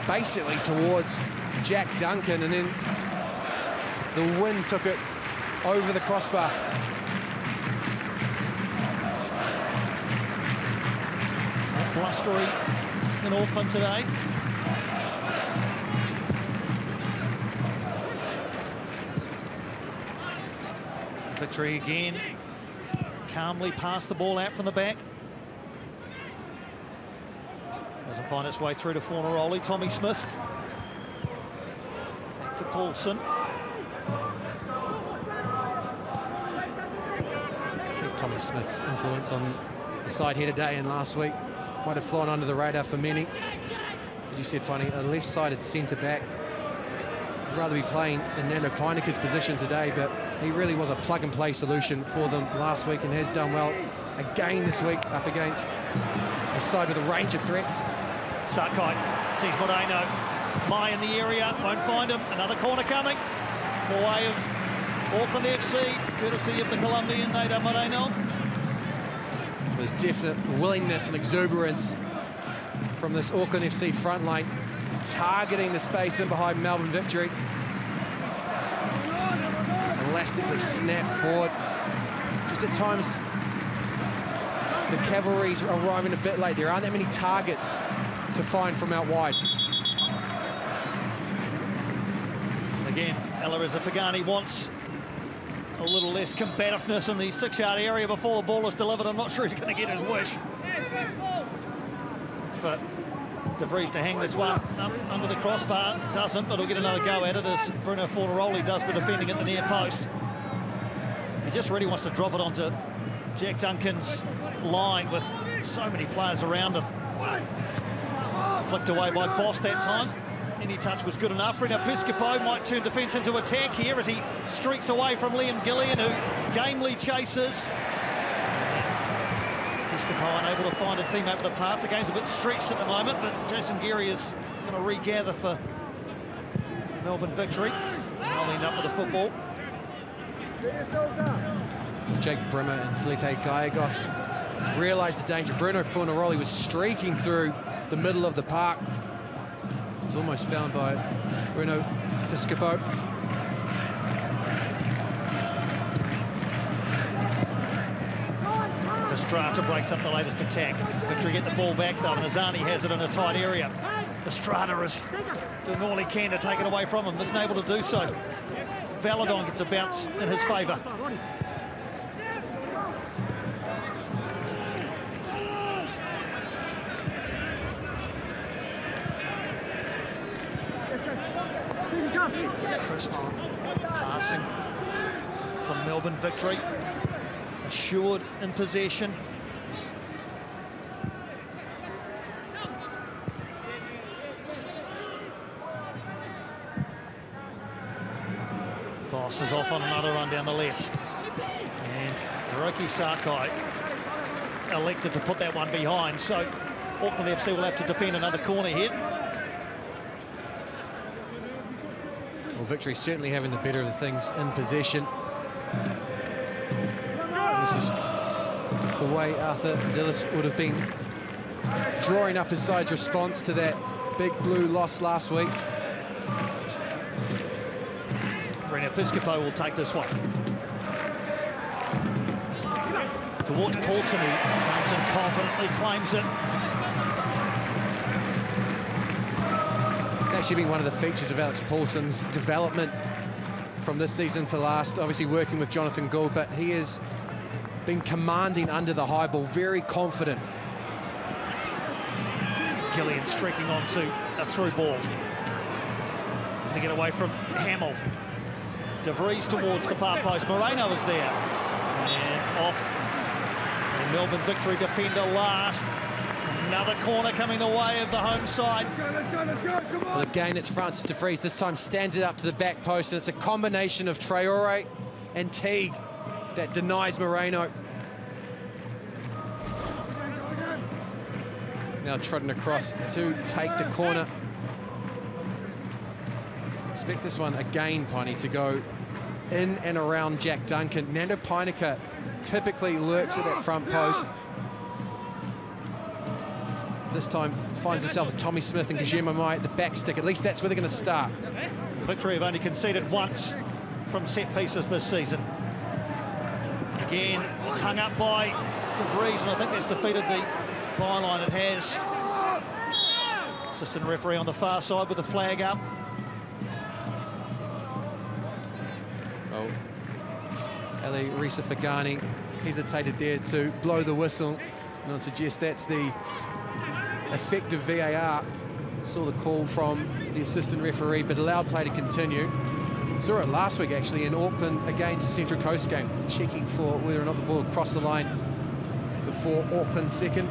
basically towards Jack Duncan, and then the wind took it over the crossbar. Blustery in Auckland today. Victory again. Calmly passed the ball out from the back. Doesn't find its way through to Fornaroli. Tommy Smith. Back to Paulson. I think Tommy Smith's influence on the side here today and last week might have flown under the radar for many. As you said, Tony, a left-sided centre-back. I'd rather be playing in Nando Painica's position today, but he really was a plug-and-play solution for them last week and has done well again this week up against a side with a range of threats. Sakai sees Moreno. Mai in the area, won't find him. Another corner coming. The way of Auckland FC, courtesy of the Colombian Nado Moreno. There's definite willingness and exuberance from this Auckland FC front line, targeting the space in behind Melbourne Victory. Elastically snapped forward. Just at times, the cavalry's arriving a bit late. There aren't that many targets to find from out wide. Again, Alireza Fagani wants a little less combativeness in the 6-yard area before the ball is delivered. I'm not sure he's going to get his wish. For De Vries to hang this one up under the crossbar, doesn't, but he'll get another go at it as Bruno Fornaroli does the defending at the near post. He just really wants to drop it onto Jack Duncan's line with so many players around him. Flicked away by Boss that time. Any touch was good enough. Rena Piscopo might turn defence into attack here as he streaks away from Liam Gillian, who gamely chases. Piscopo unable to find a teammate with a pass. The game's a bit stretched at the moment, but Jason Geary is going to regather for Melbourne victory. They'll end up with the football. Jake Brimmer and Felipe Gallegos realised the danger. Bruno Fornaroli was streaking through the middle of the park. Was almost found by Bruno Piscopo. Estrada breaks up the latest attack. Victory get the ball back though, and Azani has it in a tight area. Estrada is doing all he can to take it away from him. Isn't able to do so. Valadon gets a bounce in his favour. Crisp passing from Melbourne victory. Assured in possession. Boss is off on another run down the left. And Hiroki Sakai elected to put that one behind. So Auckland FC will have to defend another corner here. Well, Victory certainly having the better of the things in possession. This is the way Arthur Dillis would have been drawing up his side's response to that big blue loss last week. Rena Piscopo will take this one. Towards Paulson, who comes in confidently, claims it. It's actually been one of the features of Alex Paulson's development from this season to last, obviously working with Jonathan Gould, but he has been commanding under the high ball, very confident. Gillian streaking onto a through ball. To get away from Hamill. De Vries towards the far post. Moreno is there. And off. And Melbourne victory defender last. Another corner coming the way of the home side. Well, again, it's Francis De Vries. This time stands it up to the back post, and it's a combination of Traore and Teague that denies Moreno. Now trotting across to take the corner. Expect this one again, Piney, to go in and around Jack Duncan. Nando Peinecker typically lurks at that front post. This time finds himself with Tommy Smith and Guillermo Mai at the back stick. At least that's where they're going to start. Victory have only conceded once from set pieces this season. Again, it's hung up by De Vries, and I think that's defeated the byline. It has. Assistant referee on the far side with the flag up. Well, Ali Risa Fagani hesitated there to blow the whistle. And I'd suggest that's the effective VAR. Saw the call from the assistant referee, but allowed play to continue. Saw it last week, actually, in Auckland against Central Coast game, checking for whether or not the ball crossed the line before Auckland's second.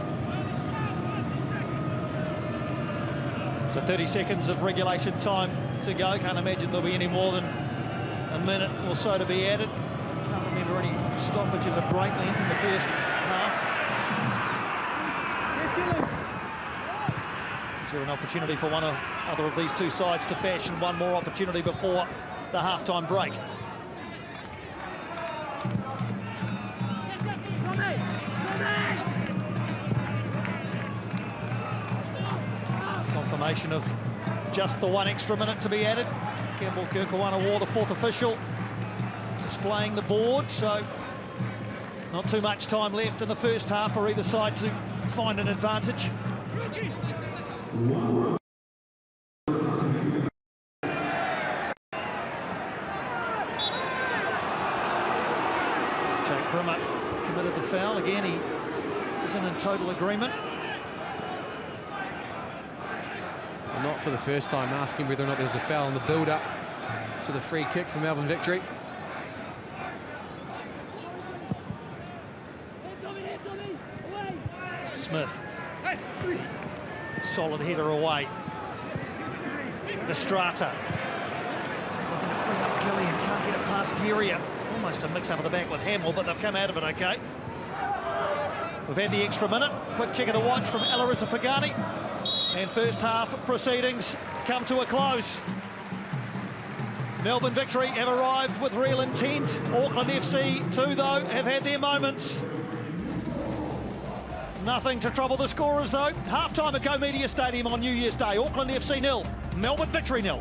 So 30 seconds of regulation time to go. Can't imagine there'll be any more than a minute or so to be added. Can't remember any stoppages of great length in the first half. Is there an opportunity for one or other of these two sides to fashion one more opportunity before the half-time break? Confirmation of just the one extra minute to be added. Campbell Kirkawana War, the fourth official, displaying the board. So Not too much time left in the first half for either side to find an advantage. Jake Brimmer committed the foul. Again, he isn't in total agreement. Not for the first time, asking whether or not there was a foul in the build-up to the free kick for Melbourne victory. Smith, solid header away. The Strata looking to free up Kelly and can't get it past Geria. Almost a mix up at the back with Hamill, but they've come out of it okay. We've had the extra minute. Quick check of the watch from Elarissa Pagani. And first half proceedings come to a close. Melbourne victory have arrived with real intent. Auckland FC too, though, have had their moments. Nothing to trouble the scorers, though. Half-time at Go Media Stadium on New Year's Day. Auckland FC 0, Melbourne victory 0.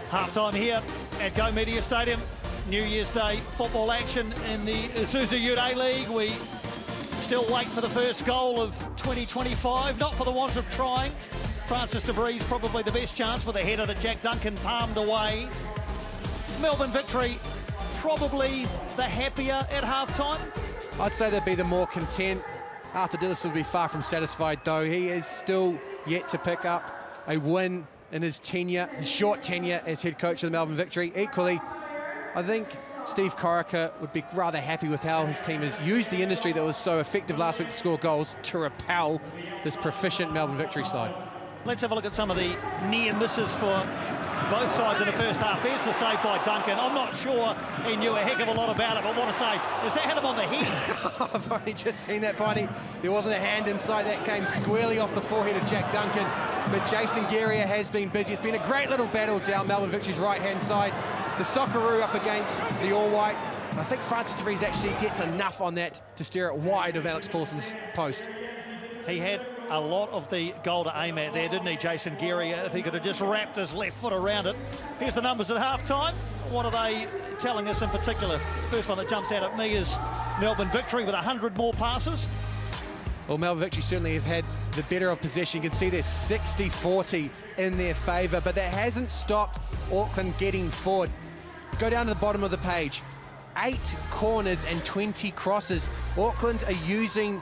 Half-time here at Go Media Stadium. New Year's Day football action in the Isuzu UTE League. We still wait for the first goal of 2025, not for the want of trying. Francis de Vries probably the best chance with a header that Jack Duncan palmed away. Melbourne victory, probably the happier at half-time. I'd say they'd be the more content. Arthur Dillis will be far from satisfied, though. He is still yet to pick up a win in his tenure, his short tenure as head coach of the Melbourne Victory. Equally, I think Steve Corica would be rather happy with how his team has used the industry that was so effective last week to score goals to repel this proficient Melbourne Victory side. Let's have a look at some of the near misses for both sides in the first half. There's the save by Duncan. I'm not sure he knew a heck of a lot about it, but what a save. Has that hit him on the head? I've only just seen that, Piney. There wasn't a hand inside. That came squarely off the forehead of Jack Duncan. But Jason Geria has been busy. It's been a great little battle down Melbourne Victory's right-hand side. The Socceroo up against the All-White. I think Francis de Vries actually gets enough on that to steer it wide of Alex Paulson's post. He had a lot of the goal to aim at there, didn't he, Jason Geria, if he could have just wrapped his left foot around it. Here's the numbers at half-time. What are they telling us in particular? First one that jumps out at me is Melbourne Victory with 100 more passes. Well, Melbourne Victory certainly have had the better of possession. You can see there's 60-40 in their favour, but that hasn't stopped Auckland getting forward. Go down to the bottom of the page. 8 corners and 20 crosses. Auckland are using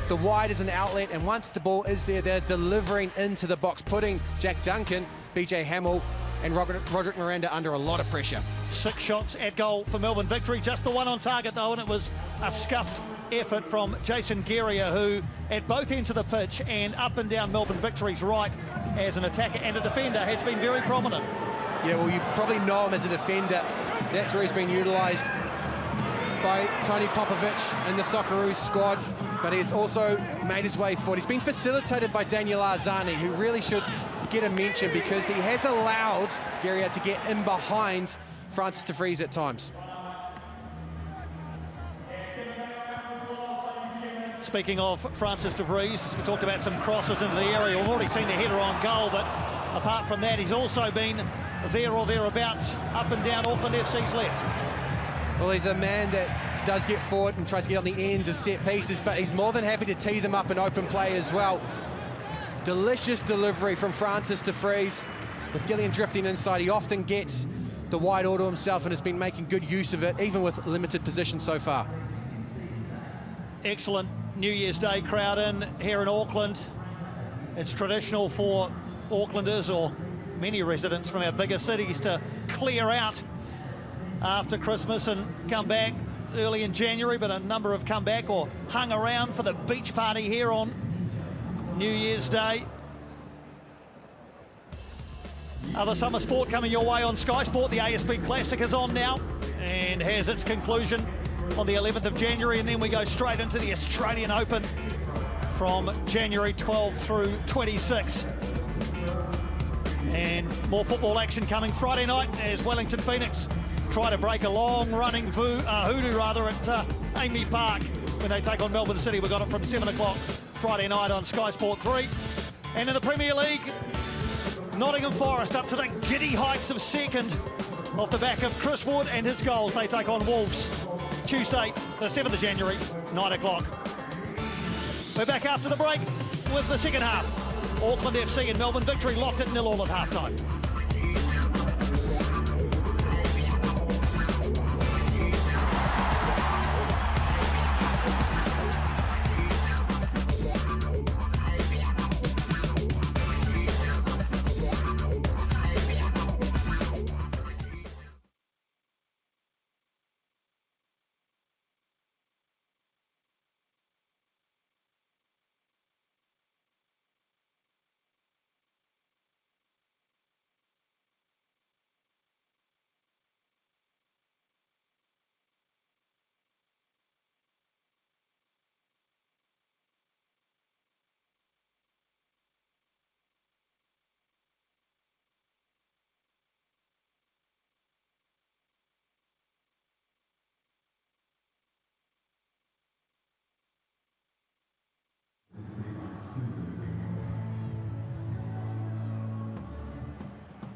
the wide as an outlet, and once the ball is there, they're delivering into the box, putting Jack Duncan, BJ Hamill and Roderick Miranda under a lot of pressure. 6 shots at goal for Melbourne Victory, just the one on target though, and it was a scuffed effort from Jason Geria, who at both ends of the pitch and up and down Melbourne Victory's right as an attacker and a defender has been very prominent. Yeah, well, you probably know him as a defender. That's where he's been utilised by Tony Popovic in the Socceroos squad, but he's also made his way forward. He's been facilitated by Daniel Arzani, who really should get a mention because he has allowed Geria to get in behind Francis de Vries at times. Speaking of Francis de Vries, we talked about some crosses into the area. We've already seen the header on goal, but apart from that, he's also been there or thereabouts up and down Auckland FC's left. Well, he's a man that does get forward and tries to get on the end of set pieces, but he's more than happy to tee them up in open play as well. Delicious delivery from Francis de Vries. With Gillian drifting inside, he often gets the wide order himself and has been making good use of it, even with limited position so far. Excellent New Year's Day crowd in here in Auckland. It's traditional for Aucklanders, or many residents from our bigger cities, to clear out after Christmas and come back early in January, but a number have come back or hung around for the beach party here on New Year's Day. Other summer sport coming your way on Sky Sport. The ASB Classic is on now and has its conclusion on the 11th of January, and then we go straight into the Australian Open from January 12 through 26. And more football action coming Friday night as Wellington Phoenix try to break a long-running hoodoo at Amy Park when they take on Melbourne City. We've got it from 7 o'clock Friday night on Sky Sport 3. And in the Premier League, Nottingham Forest up to the giddy heights of second off the back of Chris Wood and his goals. They take on Wolves Tuesday, the 7th of January, 9 o'clock. We're back after the break with the second half. Auckland FC and Melbourne Victory locked at 0-0 at half-time.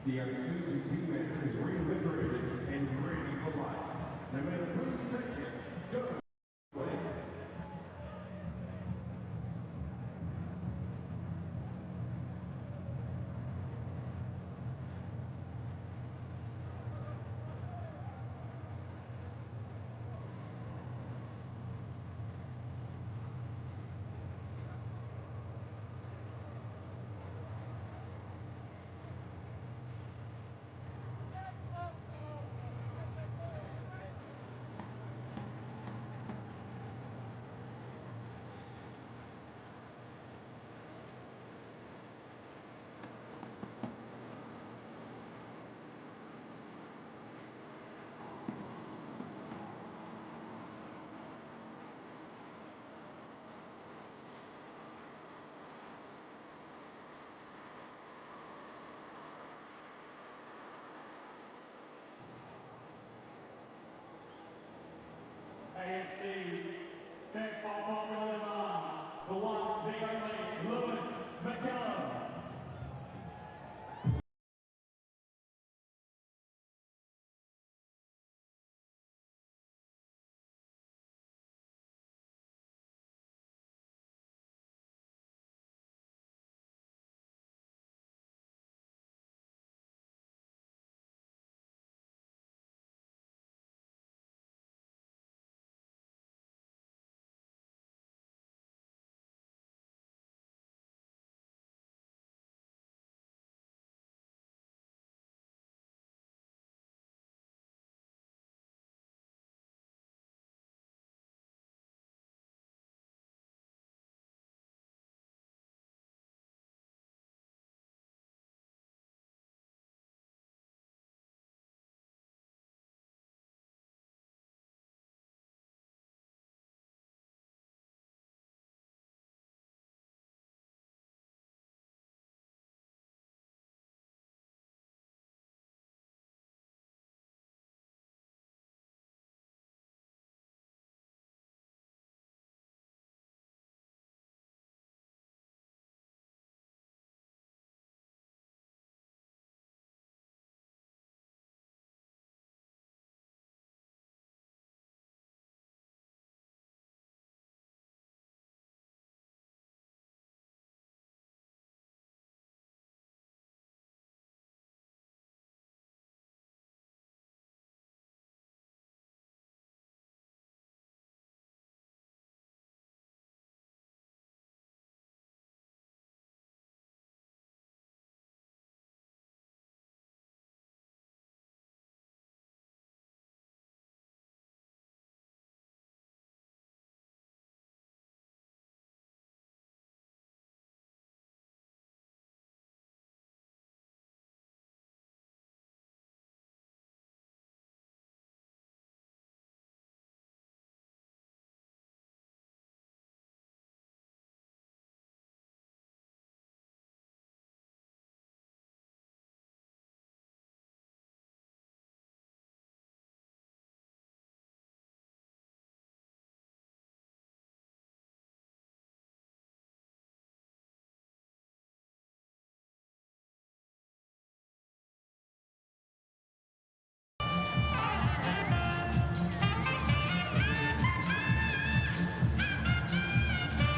The Isuzu UTE is reinvigorated and ready for life.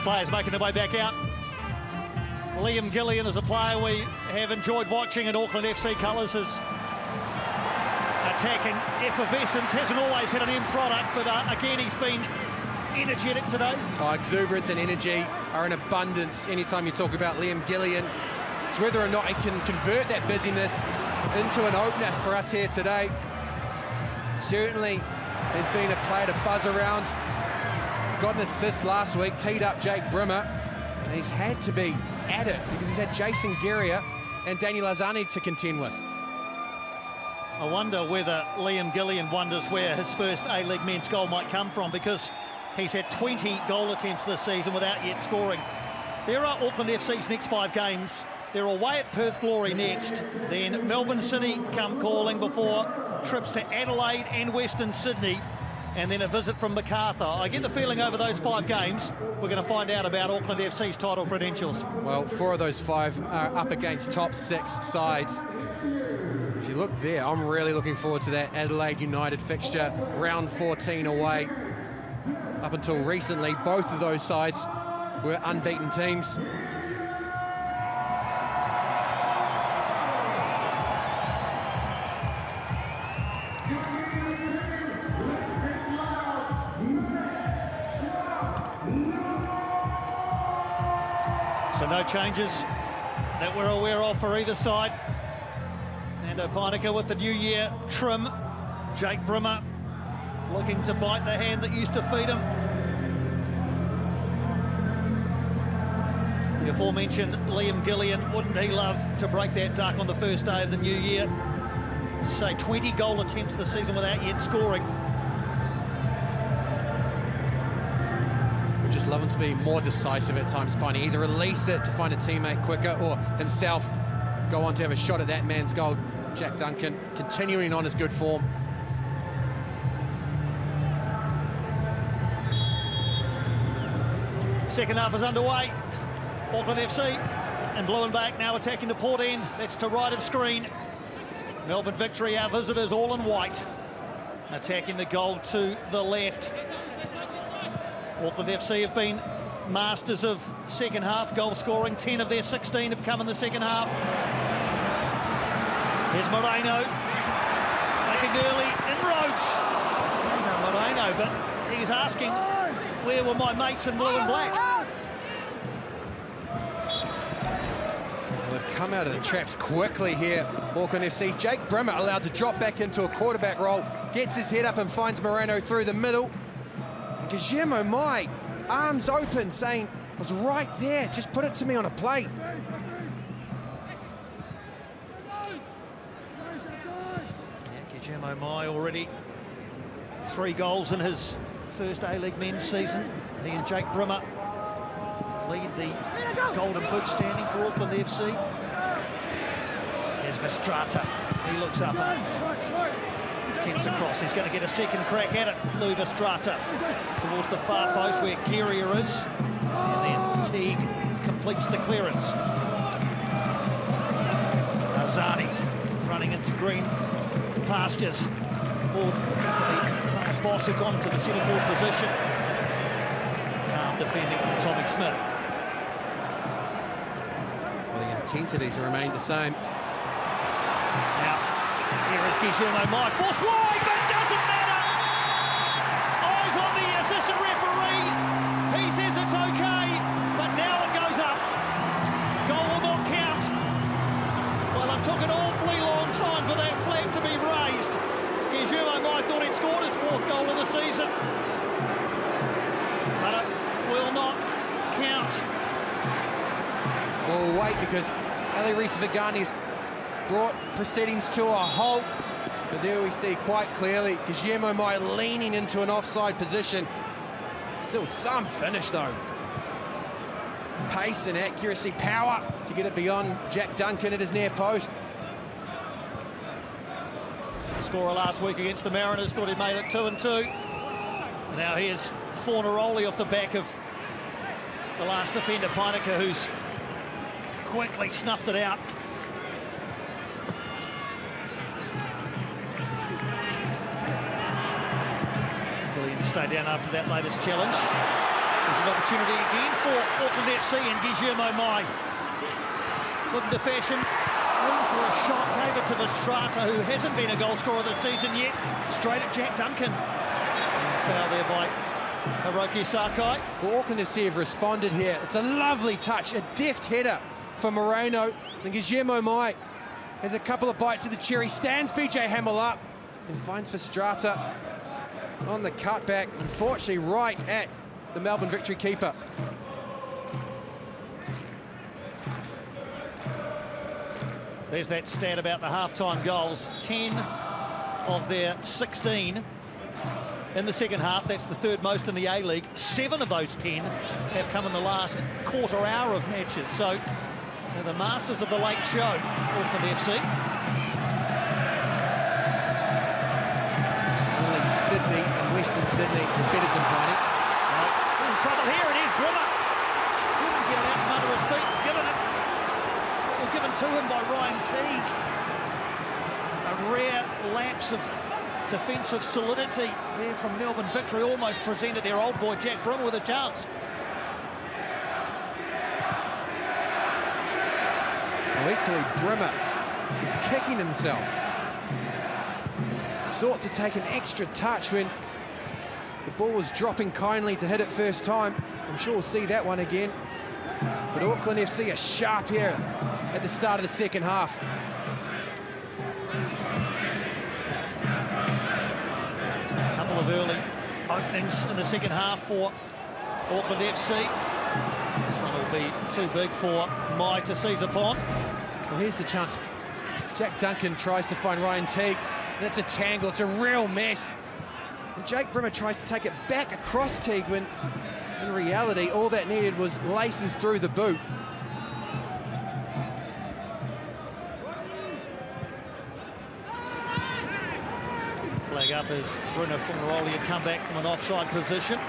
Players making their way back out. Liam Gillian is a player we have enjoyed watching in Auckland FC colours. His attacking effervescence hasn't always had an end product, but again, he's been energetic today. Exuberance and energy are in abundance anytime you talk about Liam Gillian. It's whether or not he can convert that busyness into an opener for us here today. Certainly, there's been a player to buzz around. Got an assist last week, teed up Jake Brimmer, and he's had to be at it because he's had Jason Geria and Daniel Azani to contend with. I wonder whether Liam Gillian wonders where his first A-League men's goal might come from, because he's had 20 goal attempts this season without yet scoring. There are Auckland FC's next 5 games. They're away at Perth Glory next, then Melbourne City come calling before trips to Adelaide and Western Sydney, and then a visit from Macarthur. I get the feeling over those 5 games, we're going to find out about Auckland FC's title credentials. Well, 4 of those 5 are up against top 6 sides. If you look there, I'm really looking forward to that Adelaide United fixture, round 14 away. Up until recently, both of those sides were unbeaten teams. So no changes that we're aware of for either side. Nando Peinecker with the New Year trim. Jake Brimmer looking to bite the hand that used to feed him. The aforementioned Liam Gillian, wouldn't he love to break that duck on the first day of the new year? Say 20 goal attempts this season without yet scoring. Just love him to be more decisive at times, Piney. Either release it to find a teammate quicker, or himself go on to have a shot at that man's goal. Jack Duncan continuing on his good form. Second half is underway. Auckland FC and blue and black now attacking the port end. That's to right of screen. Melbourne Victory, our visitors, all in white. Attacking the goal to the left. Auckland FC have been masters of second half goal scoring. 10 of their 16 have come in the second half. Here's Moreno making early inroads. No, Moreno, but he's asking, where were my mates in blue and black? They've come out of the traps quickly here, Auckland FC. Jake Brimmer allowed to drop back into a quarterback role, gets his head up and finds Moreno through the middle. And Guillermo Mai, arms open, saying, I was right there, just put it to me on a plate. Yeah, Guillermo Mai already 3 goals in his first A-League men's season. He and Jake Brimmer lead the golden boot standing for Auckland FC. Here's Verstrata. He looks up and attempts across. He's going to get a second crack at it. Lou Verstrata towards the far post where Keria is. And then Teague completes the clearance. Azani running into green pastures. Forward looking for the boss who gone to the centre forward position. Calm defending from Tommy Smith. Well, the intensities remain the same. Now, here is Guillermo Mai, forced wide, but it doesn't matter! Eyes on the assistant referee. He says it's okay, but now it goes up. Goal will not count. Well, it took an awfully long time for that flag to be raised. Guillermo Mai thought he'd scored his 4th goal of the season. But it will not count. We'll wait because Ali Rees-Vagani has brought proceedings to a halt. But there we see quite clearly Guillermo Mai leaning into an offside position. Still some finish though. Pace and accuracy, power to get it beyond Jack Duncan at his near post. Scorer last week against the Mariners, thought he made it 2-2. Now here's Fornaroli off the back of the last defender, Peinecker, who's quickly snuffed it out. Gillian stayed down after that latest challenge. There's an opportunity again for Auckland FC and Guillermo Mai. Looking to fashion room for a shot, gave it to Verstrata, who hasn't been a goal scorer this season yet. Straight at Jack Duncan. Foul there by Hiroki Sakai. Well, Auckland FC have responded here. It's a lovely touch, a deft header for Moreno. And Guillermo Mai has a couple of bites of the cherry, stands BJ Hamill up and finds Verstrata on the cutback, unfortunately right at the Melbourne Victory keeper. There's that stat about the half-time goals. 10 of their 16 in the second half. That's the 3rd most in the A-League. 7 of those 10 have come in the last quarter hour of matches. So they're the masters of the late show, Auckland FC. Only Sydney and Western Sydney are better than Tony. In trouble here, and here's Brimmer. Couldn't get it out from under his feet. Given to him by Ryan Teague. A rare lapse of defensive solidity there from Melbourne Victory. Almost presented their old boy Jack Brimmer with a chance. Well, equally, Brimmer is kicking himself. Sought to take an extra touch when the ball was dropping kindly to hit it first time. I'm sure we'll see that one again. But Auckland FC are sharp here at the start of the second half. A couple of early openings in the second half for Auckland FC. This one will be too big for Mai to seize upon. Well, here's the chance. Jack Duncan tries to find Ryan Teague, and it's a tangle, it's a real mess. And Jake Brimmer tries to take it back across Teague when, in reality, all that needed was laces through the boot. Flag up as Bruno Fornaroli had come back from an offside position.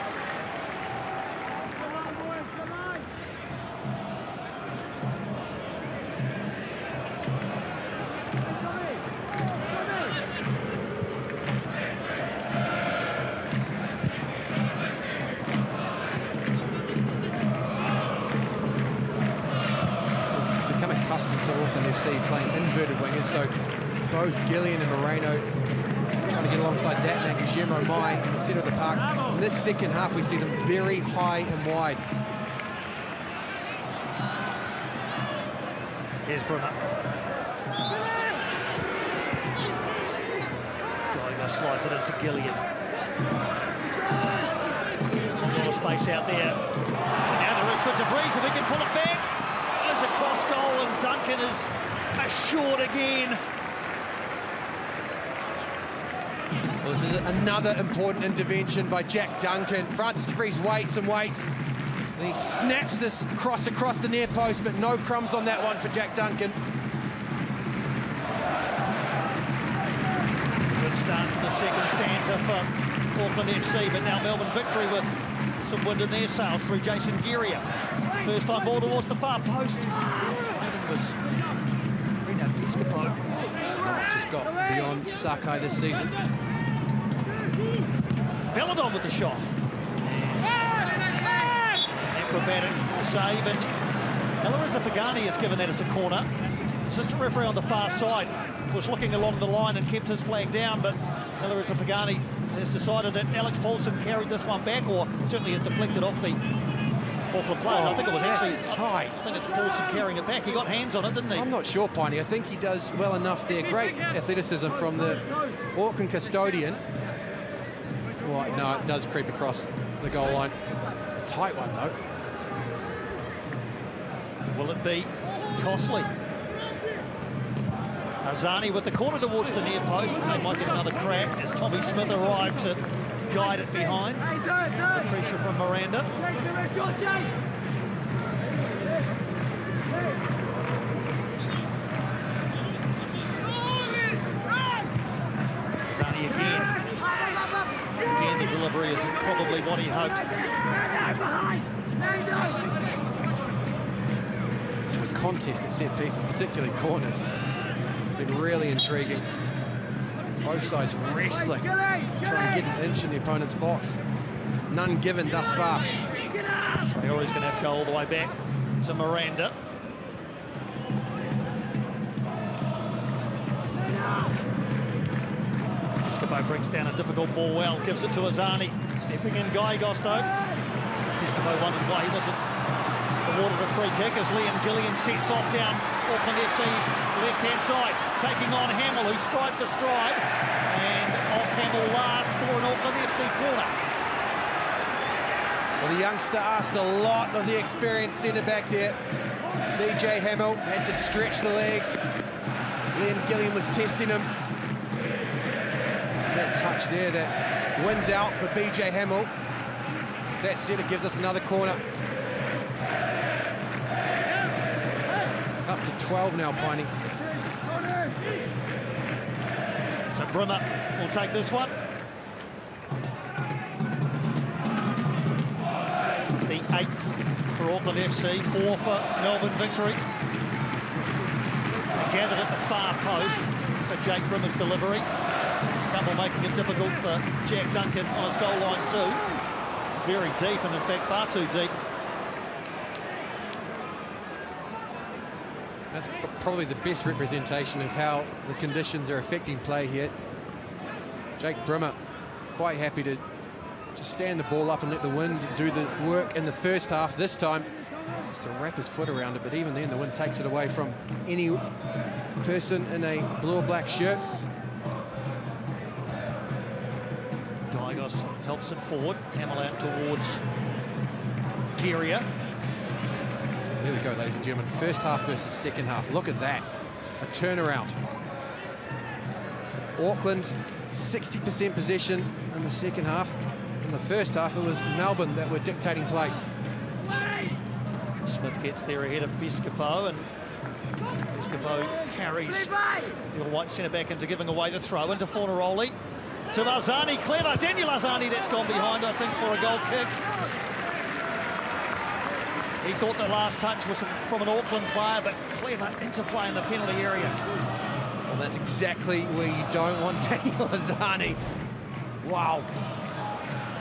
FC playing inverted wingers, so both Gillian and Moreno trying to get alongside that man, Guillermo Mai, in the centre of the park. In this second half, we see them very high and wide. Here's Brummer. Gallagher slides it into Gillian. A lot of space out there. And now there is for DeVries, if he can pull it back. There's a cross goal, and Duncan is assured again. Well, this is another important intervention by Jack Duncan. Francis DeVries waits and waits, and he snaps this cross across the near post, but no crumbs on that one for Jack Duncan. Good start to the second stanza for Auckland FC, but now Melbourne victory with some wind in their sails through Jason Geria. First time ball towards the far post. I think it was Reno Piscopo. Just got beyond Sakai this season. Belladon with the shot. Acrobatic save, and Eloisa Fagani has given that as a corner. Assistant referee on the far side was looking along the line and kept his flag down, but Eloisa Fagani has decided that Alex Paulson carried this one back, or certainly it deflected off the Auckland player. I think it was actually tight. I think it's Paulson carrying it back. He got hands on it, didn't he? I'm not sure, Piney. I think he does well enough there. Great athleticism from the Auckland custodian. Well, no, it does creep across the goal line. A tight one, though. Will it be costly? Azani with the corner towards the near post. They might get another crack as Tommy Smith arrived to guide it behind. The pressure from Miranda. Azani again. Again, the delivery is probably what he hoped. The contest at set pieces, particularly corners, has been really intriguing. Both sides wrestling to try and get an inch in the opponent's box. None given thus far. Traore's going to have to go all the way back to Miranda. Piscopo brings down a difficult ball well, gives it to Azani. Stepping in Gallegos though. Piscopo wondered why he wasn't awarded a free kick as Liam Gillian sets off down Auckland FC's left-hand side, taking on Hamill, who's stride for stride, and off Hamill last for an Auckland FC corner. Well, the youngster asked a lot of the experienced centre-back there. DJ Hamill had to stretch the legs. Liam Gillian was testing him. It's that touch there that wins out for BJ Hamill. That said, it gives us another corner. Up to 12 now, Piney. So Brummer will take this one. The 8th for Auckland FC, 4 for Melbourne victory. Gathered at the far post for Jake Brummer's delivery. Couple making it difficult for Jack Duncan on his goal line too. It's very deep, and in fact far too deep. That's probably the best representation of how the conditions are affecting play here. Jake Brummer quite happy to just stand the ball up and let the wind do the work in the first half. This time, just to wrap his foot around it, but even then the wind takes it away from any person in a blue or black shirt. Gallegos helps it forward. Hamill out towards Geria. There we go, ladies and gentlemen. First half versus second half. Look at that. A turnaround. Auckland, 60% possession in the second half. In the first half, it was Melbourne that were dictating play. Smith gets there ahead of Piscopo, and Piscopo carries the white centre-back into giving away the throw into Fornaroli. To Azani, clever. Daniel Azani, that's gone behind, I think, for a goal kick. He thought the last touch was from an Auckland player, but clever interplay in the penalty area. Well, that's exactly where you don't want Daniel Azani. Wow.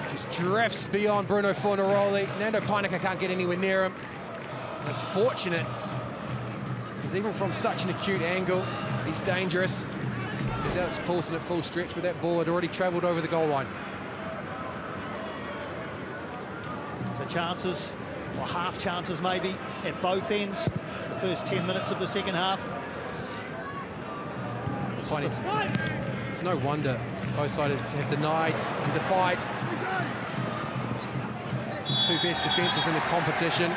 Just drifts beyond Bruno Fornaroli. Nando Painaka can't get anywhere near him. And it's fortunate, because Because even from such an acute angle, he's dangerous. There's Alex Paulson at full stretch, but that ball had already travelled over the goal line. So chances, or half chances maybe, at both ends, the first 10 minutes of the second half. It's no wonder both sides have denied and defied. Two best defences in the competition.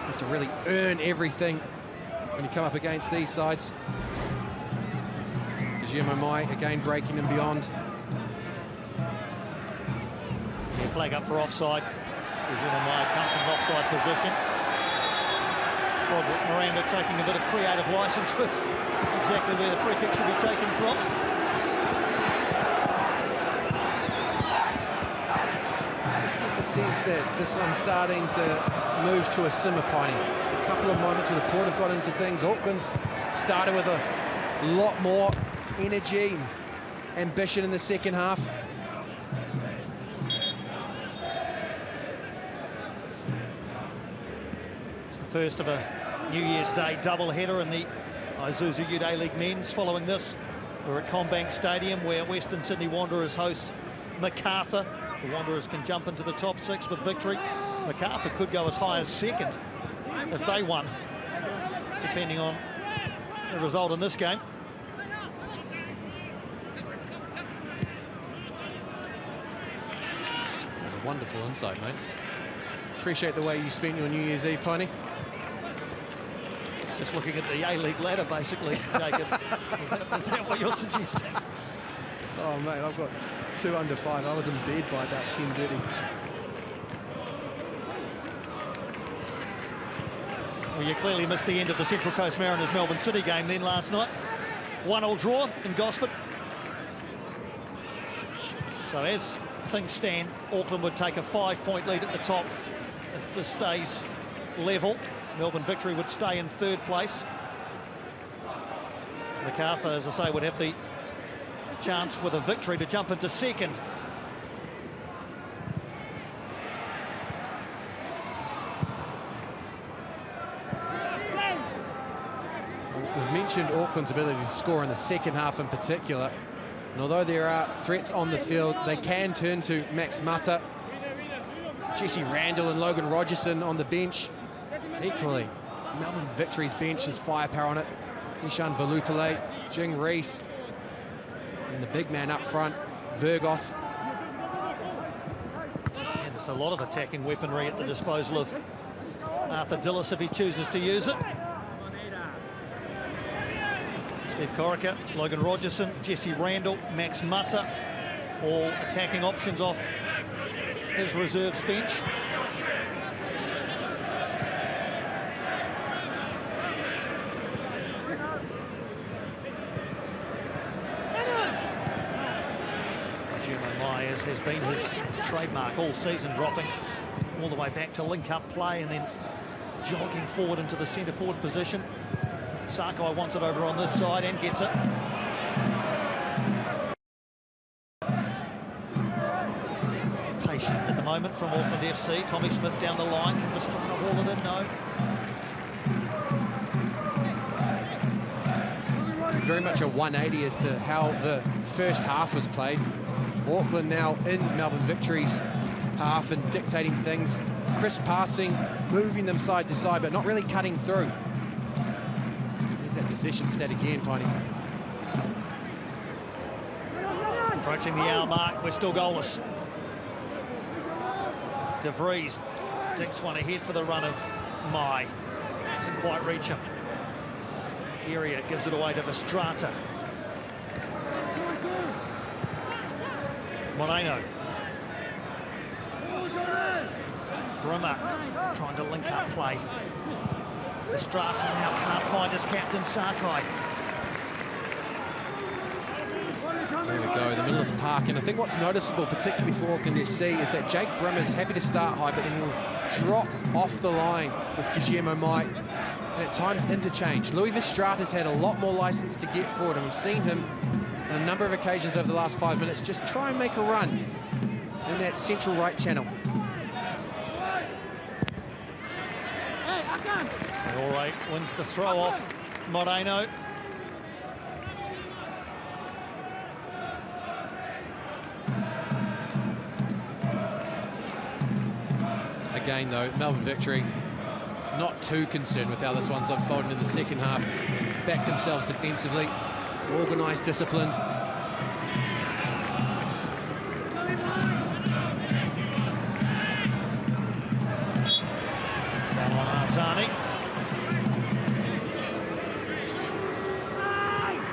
You have to really earn everything when you come up against these sides. Guillermo Mai again breaking and beyond. Yeah, flag up for offside. Guillermo Mai come from offside position. Roderick Miranda taking a bit of creative licence with exactly where the free kick should be taken from. Just get the sense that this one's starting to move to a simmer, Piney. There's a couple of moments where the Port have got into things. Auckland's started with a lot more energy and ambition in the second half. It's the first of a New Year's Day double-header in the Isuzu UTE League Men's. Following this, we're at Combank Stadium where Western Sydney Wanderers host Macarthur. The Wanderers can jump into the top 6 with victory. Macarthur could go as high as second if they won, depending on the result in this game. That's a wonderful insight, mate. Appreciate the way you spent your New Year's Eve, Piney. Just looking at the A-League ladder, basically, Jacob. is that what you're suggesting? Oh, mate, I've got 2 under 5. I was in bed by about 10:30. Well, you clearly missed the end of the Central Coast Mariners Melbourne City game then last night. 1-1 draw in Gosford. So as things stand, Auckland would take a 5-point lead at the top if this stays level. Melbourne Victory would stay in 3rd place. Macarthur, as I say, would have the chance with a victory to jump into 2nd. We've mentioned Auckland's ability to score in the second half in particular. And although there are threats on the field, they can turn to Max Mata, Jesse Randall and Logan Rogerson on the bench. Equally, Melbourne Victory's bench has firepower on it. Nishan Valutale, Jing Reese, and the big man up front, Virgos. And there's a lot of attacking weaponry at the disposal of Arthur Dillis if he chooses to use it. Steve Corica, Logan Rogerson, Jesse Randall, Max Mata, all attacking options off his reserves bench. Has been his trademark all season, dropping all the way back to link-up play and then jogging forward into the centre-forward position. Sakai wants it over on this side and gets it. Patient at the moment from Auckland FC. Tommy Smith down the line, just trying to haul it in, no. It's very much a 180 as to how the first half was played. Auckland now in Melbourne Victory's half and dictating things. Crisp passing, moving them side to side, but not really cutting through. There's that possession stat again, Piney. Approaching the hour mark, we're still goalless. De Vries takes one ahead for the run of Mai. Doesn't quite reach him. Geria gives it away to Vestrata. Moreno. Brimmer trying to link up play. Vestrata now can't find his captain, Sakai. There we go, the middle of the park. And I think what's noticeable, particularly for Auckland FC, is that Jake Brimmer's happy to start high, but then he'll drop off the line with Guillermo Mai. And at times interchange. Louis Vestrata's had a lot more license to get forward, and we've seen him on a number of occasions over the last 5 minutes just try and make a run in that central right channel. All right, wins the throw off Moreno. Again, though, Melbourne Victory not too concerned with how this one's unfolding in the second half. Backed themselves defensively, organised, disciplined. Foul on Arzani.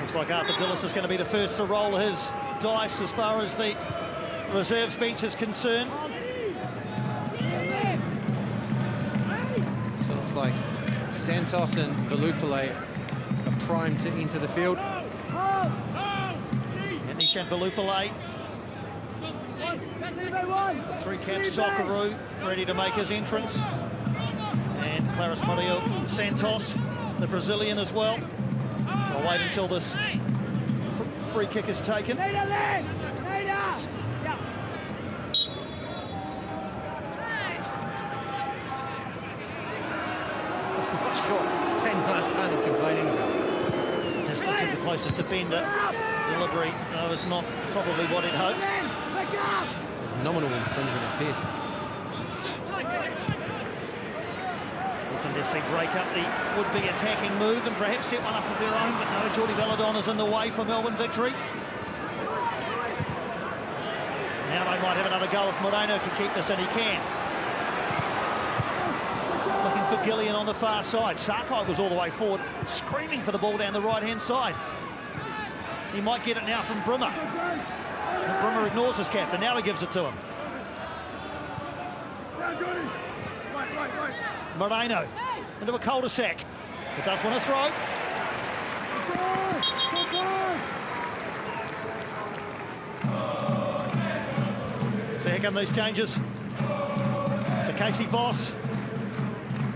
Looks like Arthur Dillis is going to be the first to roll his dice as far as the reserves bench is concerned. So it looks like Santos and Velupile are primed to enter the field. And Nishan Velupile, the three-cap Socceroo, ready to make his entrance. And Claris Mario Santos, the Brazilian as well. I'll wait until this free kick is taken. Is complaining about Distance of the closest defender. Delivery was not probably what he'd hoped. it was nominal infringement at best. Auckland FC break up the would-be attacking move and perhaps set one up of their own, but no, Geordie Belladon is in the way for Melbourne Victory. Now they might have another go if Moreno can keep this, and he can. Looking for Gillian on the far side. Sakai was all the way forward, screaming for the ball down the right-hand side. He might get it now from Brimmer. And Brimmer ignores his captain. Now he gives it to him. Moreno into a cul-de-sac. It does win a throw. So here come these changes. So Casey Boss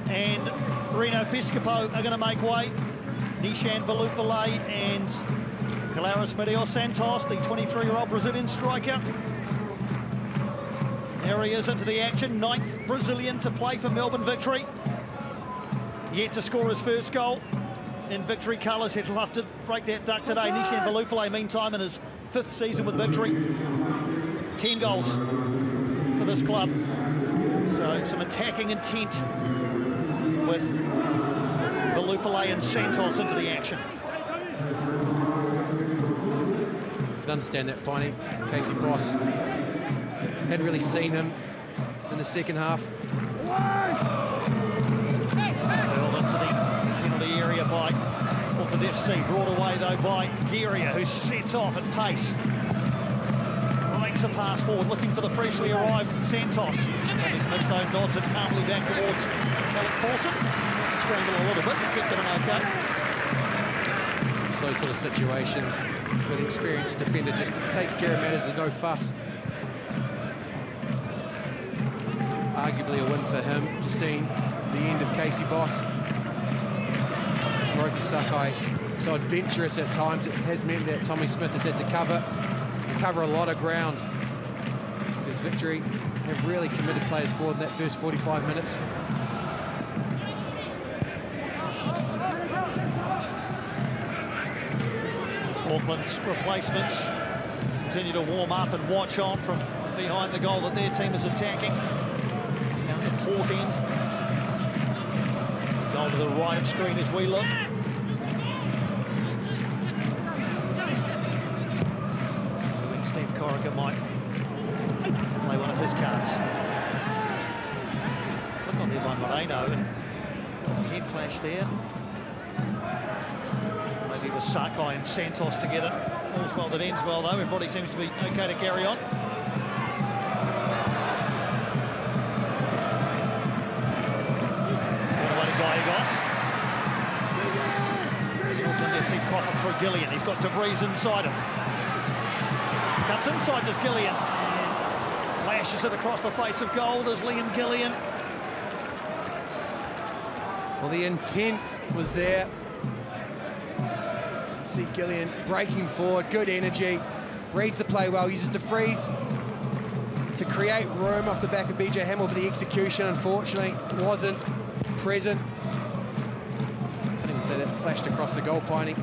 and Reno Piscopo are going to make way. Nishan Velupile and Claris Mario Santos, the 23-year-old Brazilian striker. There he is into the action, 9th Brazilian to play for Melbourne Victory. Yet to score his first goal in Victory colours. He'd love to break that duck today. Nishan Velupile, meantime, in his 5th season with Victory. 10 goals for this club. So some attacking intent with Velupile and Santos into the action. Can understand that, Piney. Casey Boss hadn't really seen him in the second half. Hurled into the penalty area by Auckland FC. Brought away, though, by Geria, who sets off at pace. Makes a pass forward, looking for the freshly arrived Santos. Tommy Smith, though, nods it calmly back towards Alec Paulson. To scramble a little bit, but kept it an okay. It's those sort of situations where the experienced defender just takes care of matters with no fuss. Arguably a win for him, just seeing the end of Casey Boss. Hiroki Sakai, so adventurous at times, it has meant that Tommy Smith has had to cover a lot of ground, because Victory have really committed players forward in that first 45 minutes. Auckland's replacements continue to warm up and watch on from behind the goal that their team is attacking. Down the port end. It's the goal to the right of screen as we look. Steve Corica might play one of his cards. Look on there by Moreno, and head clash there. Maybe it was Sakai and Santos together. All's well that ends well, though. Everybody seems to be okay to carry on. It's got away to Gallegos. Auckland FC profit through Gillian. He's got DeVries inside him. Cuts inside to Gillian. Flashes it across the face of goal as Liam Gillian. Well, the intent was there. You can see Gillian breaking forward, good energy, reads the play well, uses DeVries to create room off the back of BJ Hamill, but the execution, unfortunately, wasn't present. that flashed across the goal, Piney.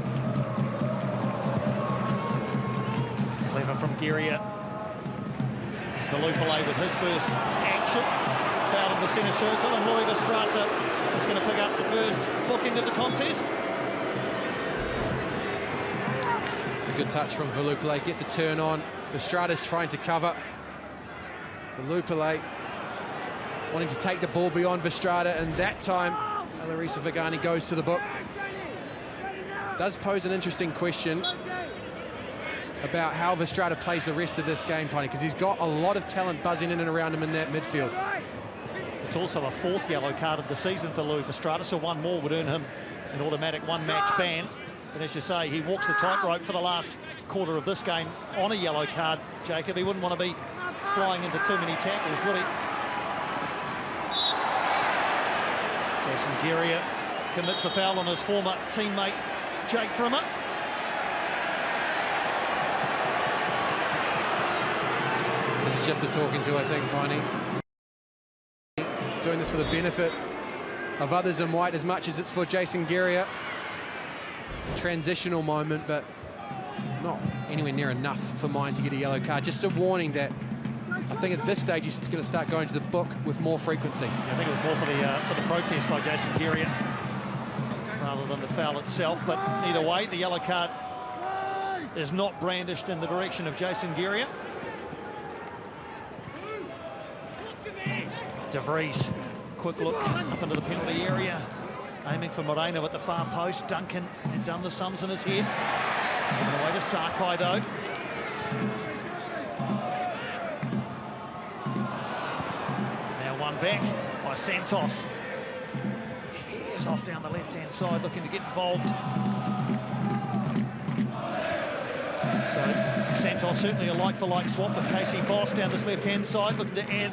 Clever from Geria. Velupale with his first action. Fouled in the centre circle, and Louis Verstraete is going to pick up the first booking of the contest. It's a good touch from Velupale, gets a turn on. Verstraete's trying to cover. Velupale wanting to take the ball beyond Verstraete, and that time Larissa Vagani goes to the book. Does pose an interesting question about how Verstraete plays the rest of this game, Tony, because he's got a lot of talent buzzing in and around him in that midfield. It's also a fourth yellow card of the season for Louis Verstraete, so one more would earn him an automatic one-match ban. But as you say, he walks the tightrope for the last quarter of this game on a yellow card, Jacob. He wouldn't want to be flying into too many tackles, would he? Jason Geria commits the foul on his former teammate, Jake Brimmer. This is just a talking to, I think, Piney. Doing this for the benefit of others in white as much as it's for Jason Geria. Transitional moment, but not anywhere near enough for mine to get a yellow card. Just a warning that I think at this stage he's going to start going to the book with more frequency. Yeah, I think it was more for the protest by Jason Geria rather than the foul itself. But either way, the yellow card is not brandished in the direction of Jason Geria. De Vries, quick look up into the penalty area, aiming for Moreno at the far post. Duncan had done the sums in his head. Giving away to Sakai though. Now one back by Santos. He's off down the left-hand side, looking to get involved. So Santos certainly a like-for-like swap with Casey Boss down this left-hand side, looking to add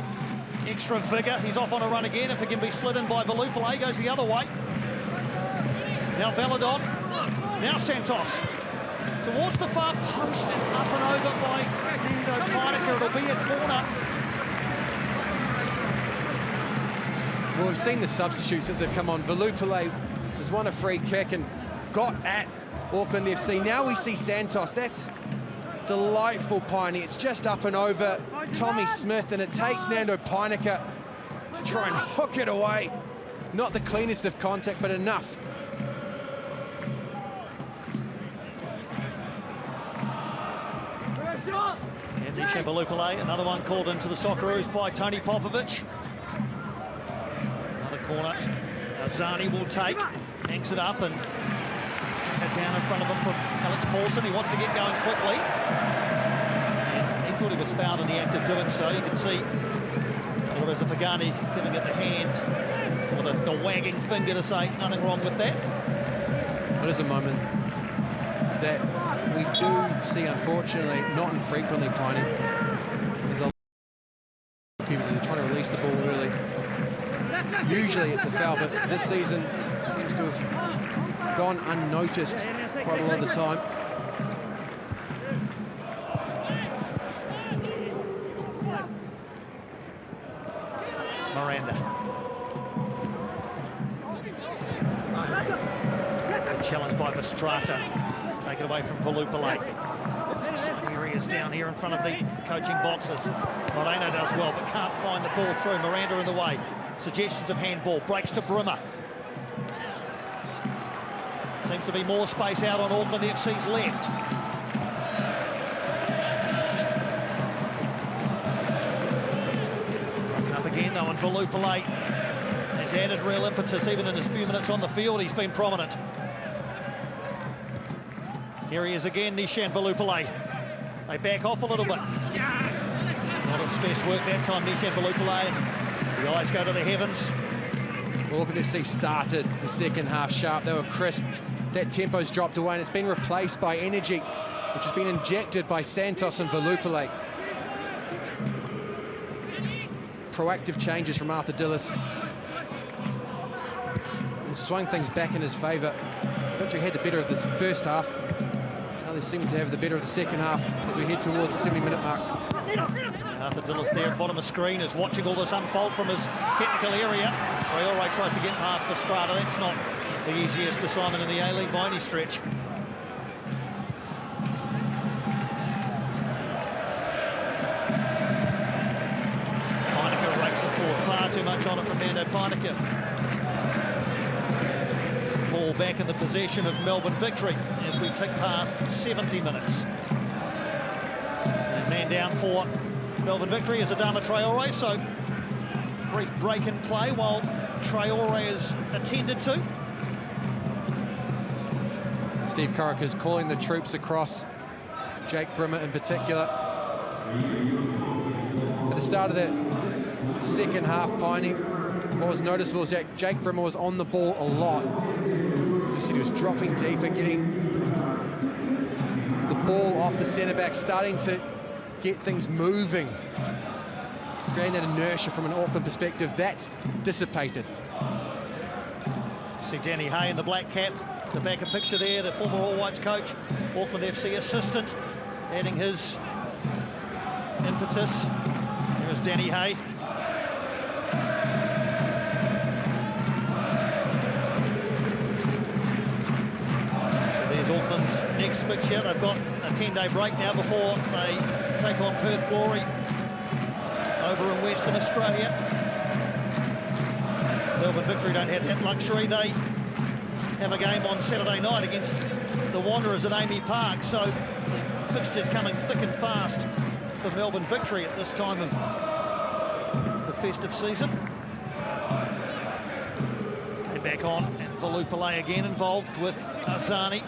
extra vigour. He's off on a run again. If it can be slid in by Velupale, goes the other way. Now Valadon. Now Santos. Towards the far post and up and over by Nando Peinecker. It'll be a corner. Well, we've seen the substitutes since they've come on. Velupale has won a free kick and got at Auckland FC. Now we see Santos. That's delightful, Piney. It's just up and over Tommy Smith, and it takes Nando Peinecker to try and hook it away. Not the cleanest of contact, but enough. And Nishan Velupale, another one called into the Socceroos by Tony Popovic. Another corner. Now Zani will take, hangs it up and down in front of him from Alex Paulson. He wants to get going quickly. And he thought he was fouled in the act of doing so. You can see Larissa Vagani giving it the hand with a wagging finger to say nothing wrong with that. It is a moment that we do see, unfortunately, not infrequently, Piney. There's a lot of keepers are trying to release the ball early. Usually it's a foul, but this season seems to have gone unnoticed quite a lot of the time. Miranda. Challenged by Verstraete. Taken away from Velupale. Here he is down here in front of the coaching boxes. Moreno does well, but can't find the ball through. Miranda in the way. Suggestions of handball. Breaks to Brimmer. Seems to be more space out on Auckland FC's left. Broken up again though, and Velupale has added real impetus even in his few minutes on the field. He's been prominent. Here he is again, Nishan Velupale. They back off a little bit. Not his best work that time, Nishan Velupale. The eyes go to the heavens. Auckland FC started the second half sharp. They were crisp. That tempo's dropped away, and it's been replaced by energy, which has been injected by Santos and Velupale. Proactive changes from Arthur Dillis. And swung things back in his favour. Victory had the better of this first half. Now they seem to have the better of the second half as we head towards the 70-minute mark. Arthur Dillis there at bottom of screen is watching all this unfold from his technical area. Traore tries to get past Verstraete. That's not the easiest assignment in the A-League by any stretch. Pyneka rakes it forward, far too much on it from Mando Pyneka. Ball back in the possession of Melbourne Victory as we tick past 70 minutes. And man down for Melbourne Victory is Adama Traore, so brief break in play while Traore is attended to. Steve Currick is calling the troops across, Jake Brimmer in particular. At the start of that second half, Piney, what was noticeable is that Jake Brimmer was on the ball a lot. You see he was dropping deep and getting the ball off the centre-back, starting to get things moving. Creating that inertia from an Auckland perspective, that's dissipated. See Danny Hay in the black cap, the back of picture there, the former All Whites coach, Auckland FC assistant, adding his impetus. Here's Danny Hay. So there's Auckland's next fixture. They've got a 10-day break now before they take on Perth Glory over in Western Australia. Melbourne Victory don't have that luxury. They have a game on Saturday night against the Wanderers at Amy Park, so the fixtures coming thick and fast for Melbourne Victory at this time of the festive season. Came back on, and Valupale again involved with Azani.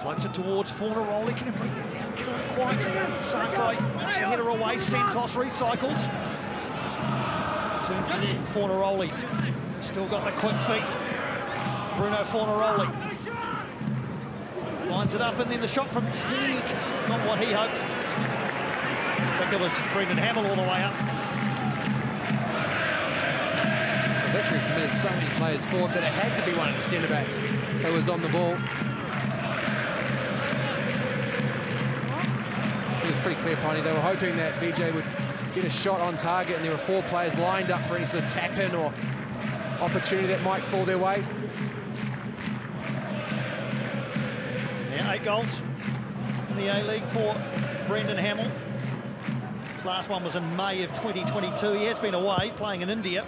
Floats it towards Fornaroli. Can he bring it down? Can't quite. Sakai, it's a header away. Santos recycles. Turn for Fornaroli. Still got the quick feet. Bruno Fornaroli. Lines it up, and then the shot from Teague. Not what he hoped. I think it was Brendan Hamill all the way up. The Victory committed so many players forward that it had to be one of the centre-backs who was on the ball. It was pretty clear, Piney. They were hoping that BJ would get a shot on target, and there were 4 players lined up for any sort of tap-in or opportunity that might fall their way. Yeah, 8 goals in the A-League for Brendan Hamill. His last one was in May of 2022. He has been away, playing in India.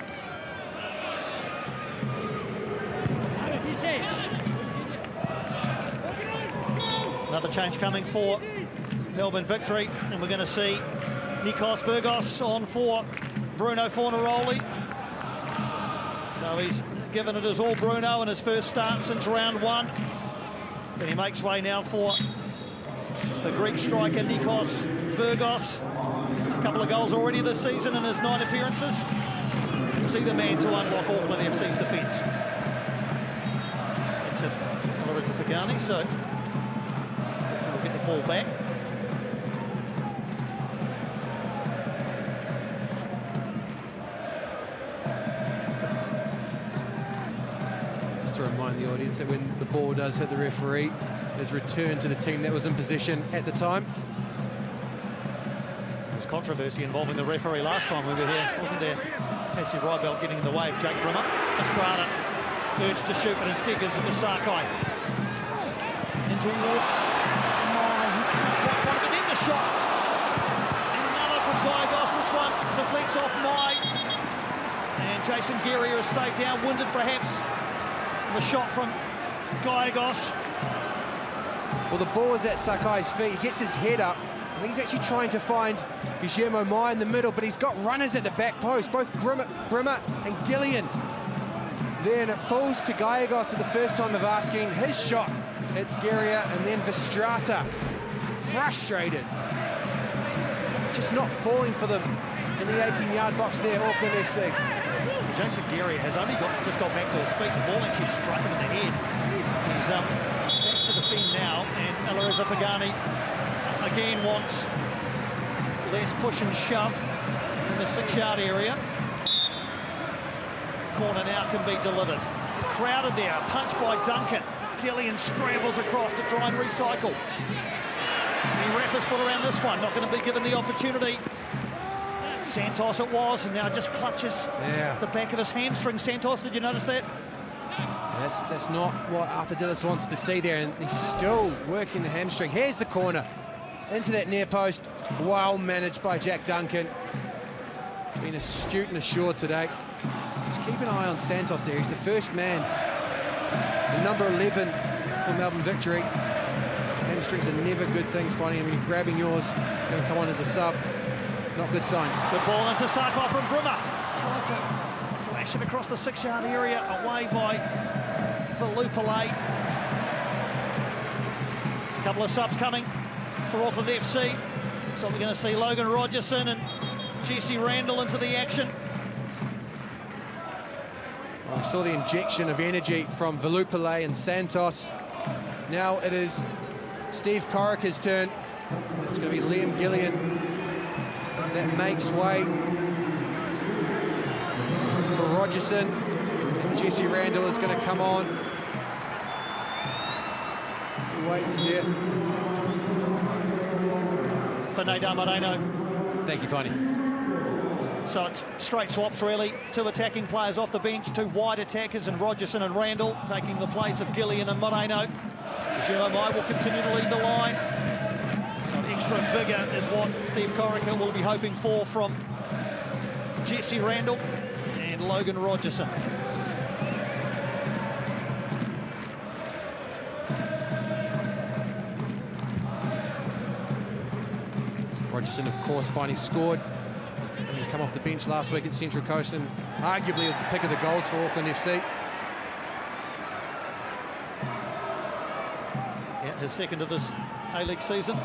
Another change coming for Melbourne Victory, and we're going to see Nikos Burgos on for Bruno Fornaroli. So he's given it his all, Bruno, in his first start since round 1. But he makes way now for the Greek striker, Nikos Burgos. A couple of goals already this season in his 9 appearances. He's the man to unlock Auckland FC's defence. That's it. Larissa Fagani, so we'll get the ball back. To remind the audience that when the ball does hit the referee, there's return to the team that was in possession at the time. There's controversy involving the referee last time we were here, wasn't there? Cassie Rybelt getting in the way of Jake Brimmer. Estrada urged to shoot, but instead gives it to Sakai. In towards Mai, he can't quite find it, but then the shot. Another from Gyagos. This one deflects off Mai. And Jason Guerrier has stayed down, winded perhaps. The shot from Gyagos. Well, the ball is at Sakai's feet. He gets his head up. I think he's actually trying to find Guillermo Mai in the middle, but he's got runners at the back post, both Brimmer and Gillian. Then it falls to Gyagos at the first time of asking. His shot hits Guerrier, and then Verstrata, frustrated. Just not falling for them in the 18-yard box there, Auckland FC. Jason Guerrier has only just got back to his feet. The ball actually struck him in the head. He's back to defend now, and Larissa Fagani again wants less push and shove in the 6-yard area. Corner now can be delivered. Crowded there, a punch by Duncan. Gillian scrambles across to try and recycle. The Rappers put around this one, not going to be given the opportunity. Santos it was, and now just clutches the back of his hamstring. Santos, did you notice that? That's not what Arthur Dillis wants to see there, and he's still working the hamstring. Here's the corner, into that near post. Well managed by Jack Duncan. Been astute and assured today. Just keep an eye on Santos there. He's the first man, the number 11 for Melbourne Victory. Hamstrings are never good things, Bonnie. I mean, you're grabbing yours, going to come on as a sub. Not good signs. Good ball into Sarkoi from Brimmer. Tried to flash it across the 6-yard area, away by Valupale. A couple of subs coming for Auckland FC. So we're going to see Logan Rogerson and Jesse Randall into the action. Well, we saw the injection of energy from Valupale and Santos. Now it is Steve Corica's turn. It's going to be Liam Gillian that makes way for Rogerson. And Jesse Randall is going to come on. Wait to hear. For Neidar Moreno. Thank you, Bonnie. So it's straight swaps, really. 2 attacking players off the bench, 2 wide attackers, and Rogerson and Randall taking the place of Gillian and Moreno. Juno Mai will continue to lead the line. Some extra vigour is what Steve Corica will be hoping for from Jesse Randall and Logan Rogerson. Rogerson, of course, Bonnie scored. He came off the bench last week at Central Coast and arguably was the pick of the goals for Auckland FC. Yeah, his second of this A-League season.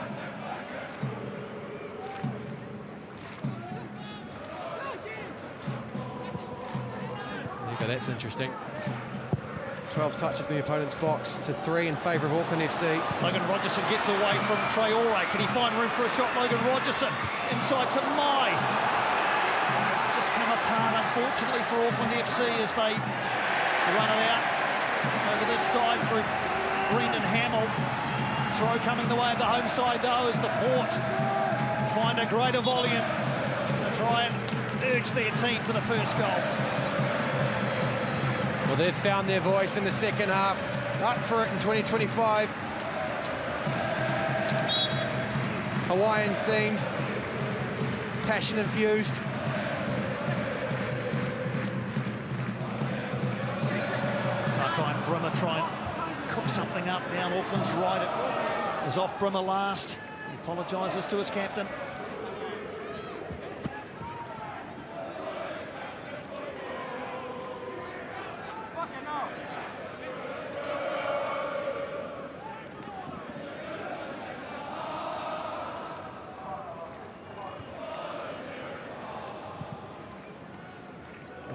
Okay, that's interesting. 12 touches in the opponent's box to 3 in favour of Auckland FC. Logan Rogerson gets away from Traore. Can he find room for a shot? Logan Rogerson inside to Mai. It's just come apart, unfortunately, for Auckland FC as they run it out over this side through Brendan Hamill. Throw coming the way of the home side, though, as the Port find a greater volume to try and urge their team to the first goal. Well, they've found their voice in the second half. Up for it in 2025. Hawaiian themed, passion infused. Sarkoi and Brimmer try and cook something up down Auckland's right. It is off Brimmer last. He apologises to his captain.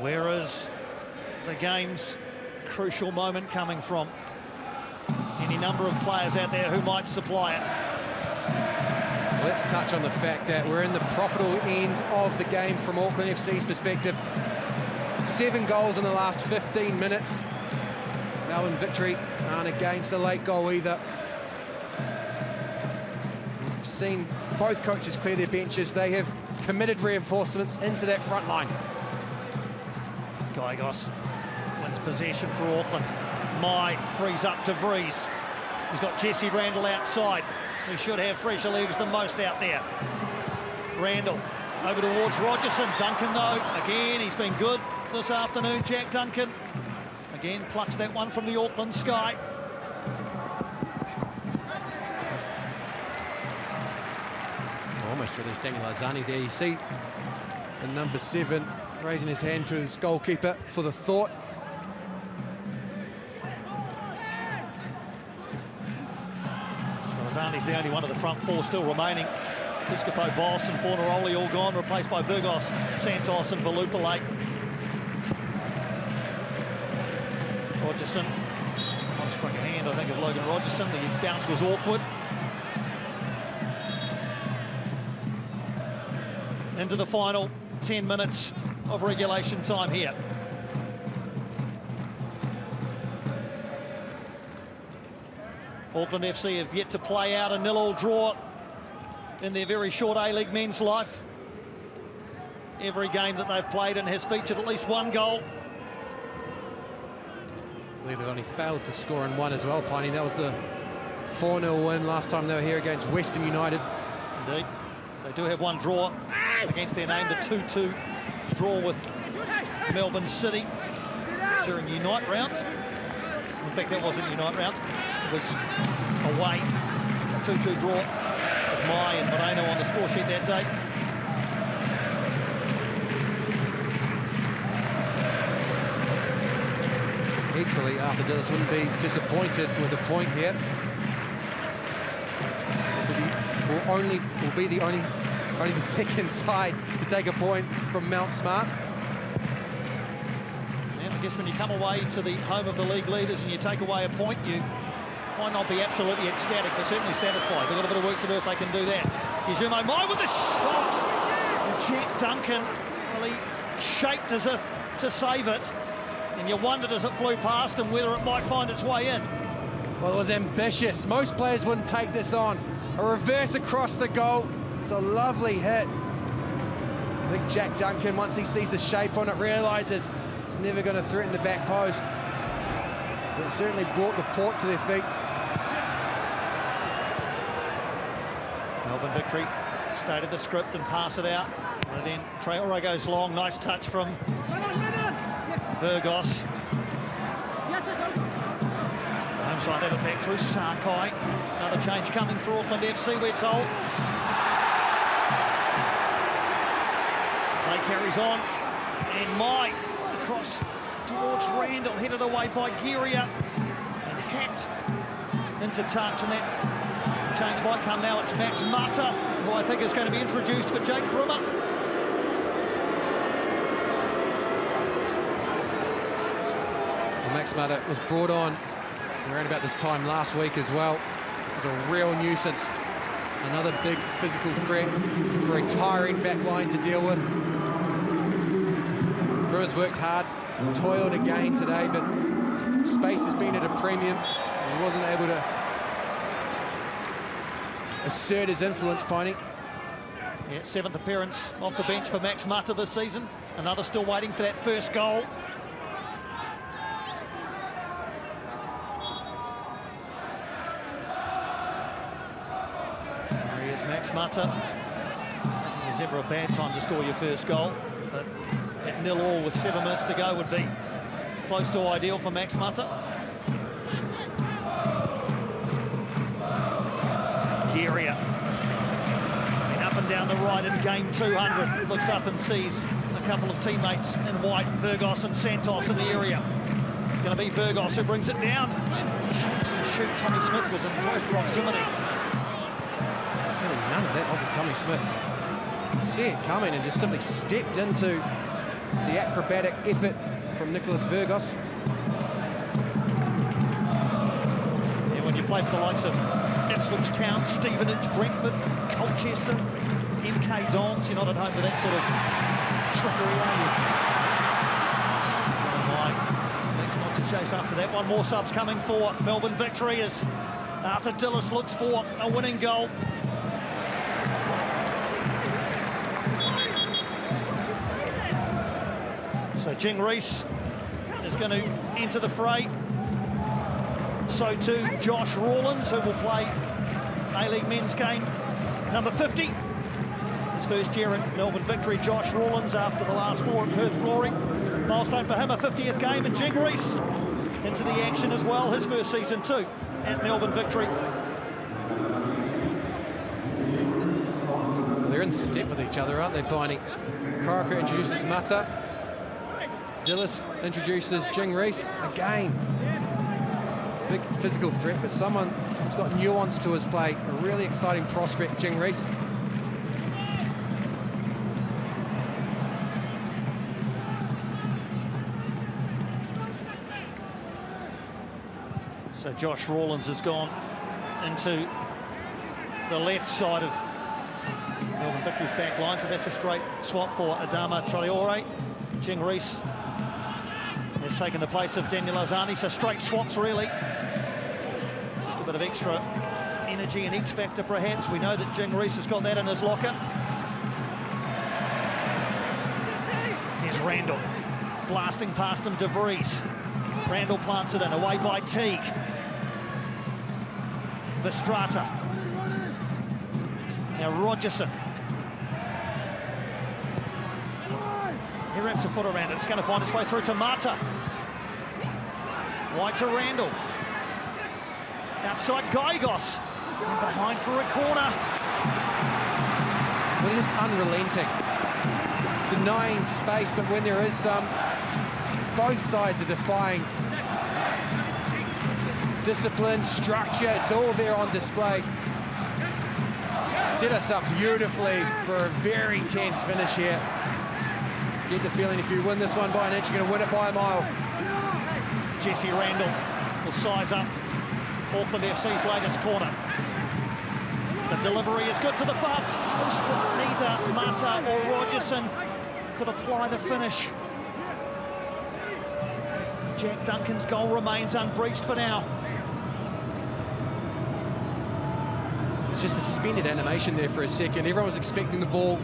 Where is the game's crucial moment coming from? Any number of players out there who might supply it. Let's touch on the fact that we're in the profitable end of the game from Auckland FC's perspective. 7 goals in the last 15 minutes. Melbourne Victory aren't against a late goal either. We've seen both coaches clear their benches. They have committed reinforcements into that front line. Gygos wins possession for Auckland. Mai frees up to Vries. He's got Jesse Randall outside. He should have fresher legs than most out there. Randall over towards Rogerson. Duncan, though, again, he's been good this afternoon. Jack Duncan again plucks that one from the Auckland sky. Almost released Daniel Arzani there. You see the number 7 raising his hand to his goalkeeper for the thought. So Arzani's the only one of the front 4 still remaining. Piscopo, Boss and Fornaroli all gone, replaced by Burgos, Santos and Valupale. Rogerson, one struck a hand, I think, of Logan Rogerson. The bounce was awkward. Into the final 10 minutes of regulation time here. Auckland FC have yet to play out a 0-0 draw in their very short A-League men's life. every game that they've played and has featured at least one goal. I believe they've only failed to score in one as well, Piney. That was the 4-0 win last time they were here against Western United. Indeed. They do have one draw against their name, the 2-2 draw with Melbourne City during Unite round. In fact, that wasn't Unite round. It was away, a 2-2 draw with Mai and Moreno on the score sheet that day. Equally, Arthur Dillis wouldn't be disappointed with a point here. Will be the only the second side to take a point from Mount Smart. And I guess when you come away to the home of the league leaders and you take away a point, you might not be absolutely ecstatic, but certainly satisfied. They've got a bit of work to do if they can do that. Izuzu Mai with the shot. And Jack Duncan really shaped as if to save it. And you wondered as it flew past him whether it might find its way in. Well, it was ambitious. Most players wouldn't take this on. A reverse across the goal. It's a lovely hit. I think Jack Duncan, once he sees the shape on it, realises it's never going to threaten the back post. But it certainly brought the port to their feet. Melbourne Victory stated the script and passed it out. And then Traore goes long. Nice touch from Virgos. The home side have it back through Sakai. Another change coming for Auckland FC, we're told. Play carries on. And Mai across towards Randall, headed away by Giria. And hacked into touch. And that change might come now. It's Max Mata, who I think is going to be introduced for Jake Brimmer. Max Mata was brought on around about this time last week as well. It was a real nuisance. Another big physical threat for a tiring back line to deal with. Brimmer's worked hard, toiled again today, but space has been at a premium. He wasn't able to assert his influence, Piney. Yeah, 7th appearance off the bench for Max Mata this season. Another still waiting for that first goal. Max Mata. I don't think there's ever a bad time to score your first goal, but at 0-0 with 7 minutes to go would be close to ideal for Max Mata. Giria. Been up and down the right in game 200. Looks up and sees a couple of teammates in white, Virgos and Santos in the area. It's going to be Virgos who brings it down. Shapes to shoot. Tommy Smith was in close proximity. None of that Aussie Tommy Smith. You can see it coming and just simply stepped into the acrobatic effort from Nicholas Virgos. Yeah, when you play for the likes of Ipswich Town, Stevenage, Brentford, Colchester, MK Dons, you're not at home for that sort of trickery, are you? Next one to chase after that. One more subs coming for Melbourne Victory as Arthur Dillis looks for a winning goal. So Jing Reese is going to enter the fray. So too Josh Rawlins, who will play A-League men's game number 50. His first year at Melbourne Victory, Josh Rawlins, after the last 4 at Perth Glory. Milestone for him, a 50th game, and Jing Reese into the action as well, his first season too at Melbourne Victory. They're in step with each other, aren't they, Piney? Karaka introduces Mata. Dillis introduces Jing Reese again. Big physical threat, but someone who's got nuance to his play. A really exciting prospect, Jing Reese. So Josh Rawlins has gone into the left side of Melbourne Victory's back line, so that's a straight swap for Adama Traore. Jing Reese has taken the place of Daniel Azani, so straight swaps really. Just a bit of extra energy and X-factor perhaps. We know that Jing Reese has got that in his locker. Here's Randall, blasting past him, De Vries. Randall plants it in, away by Teague. Verstraete. Now Rogerson. He wraps a foot around it. It's going to find its way through to Mata. White to Randall. Outside Gygos. And behind for a corner. Well, they're just unrelenting. Denying space, but when there is some, both sides are defying discipline, structure. It's all there on display. Set us up beautifully for a very tense finish here. Get the feeling if you win this one by an inch, you're going to win it by a mile. Jesse Randall will size up Auckland FC's latest corner. The delivery is good to the far post, but neither Mata or Rogerson could apply the finish. Jack Duncan's goal remains unbreached for now. It's just a suspended animation there for a second. Everyone was expecting the ball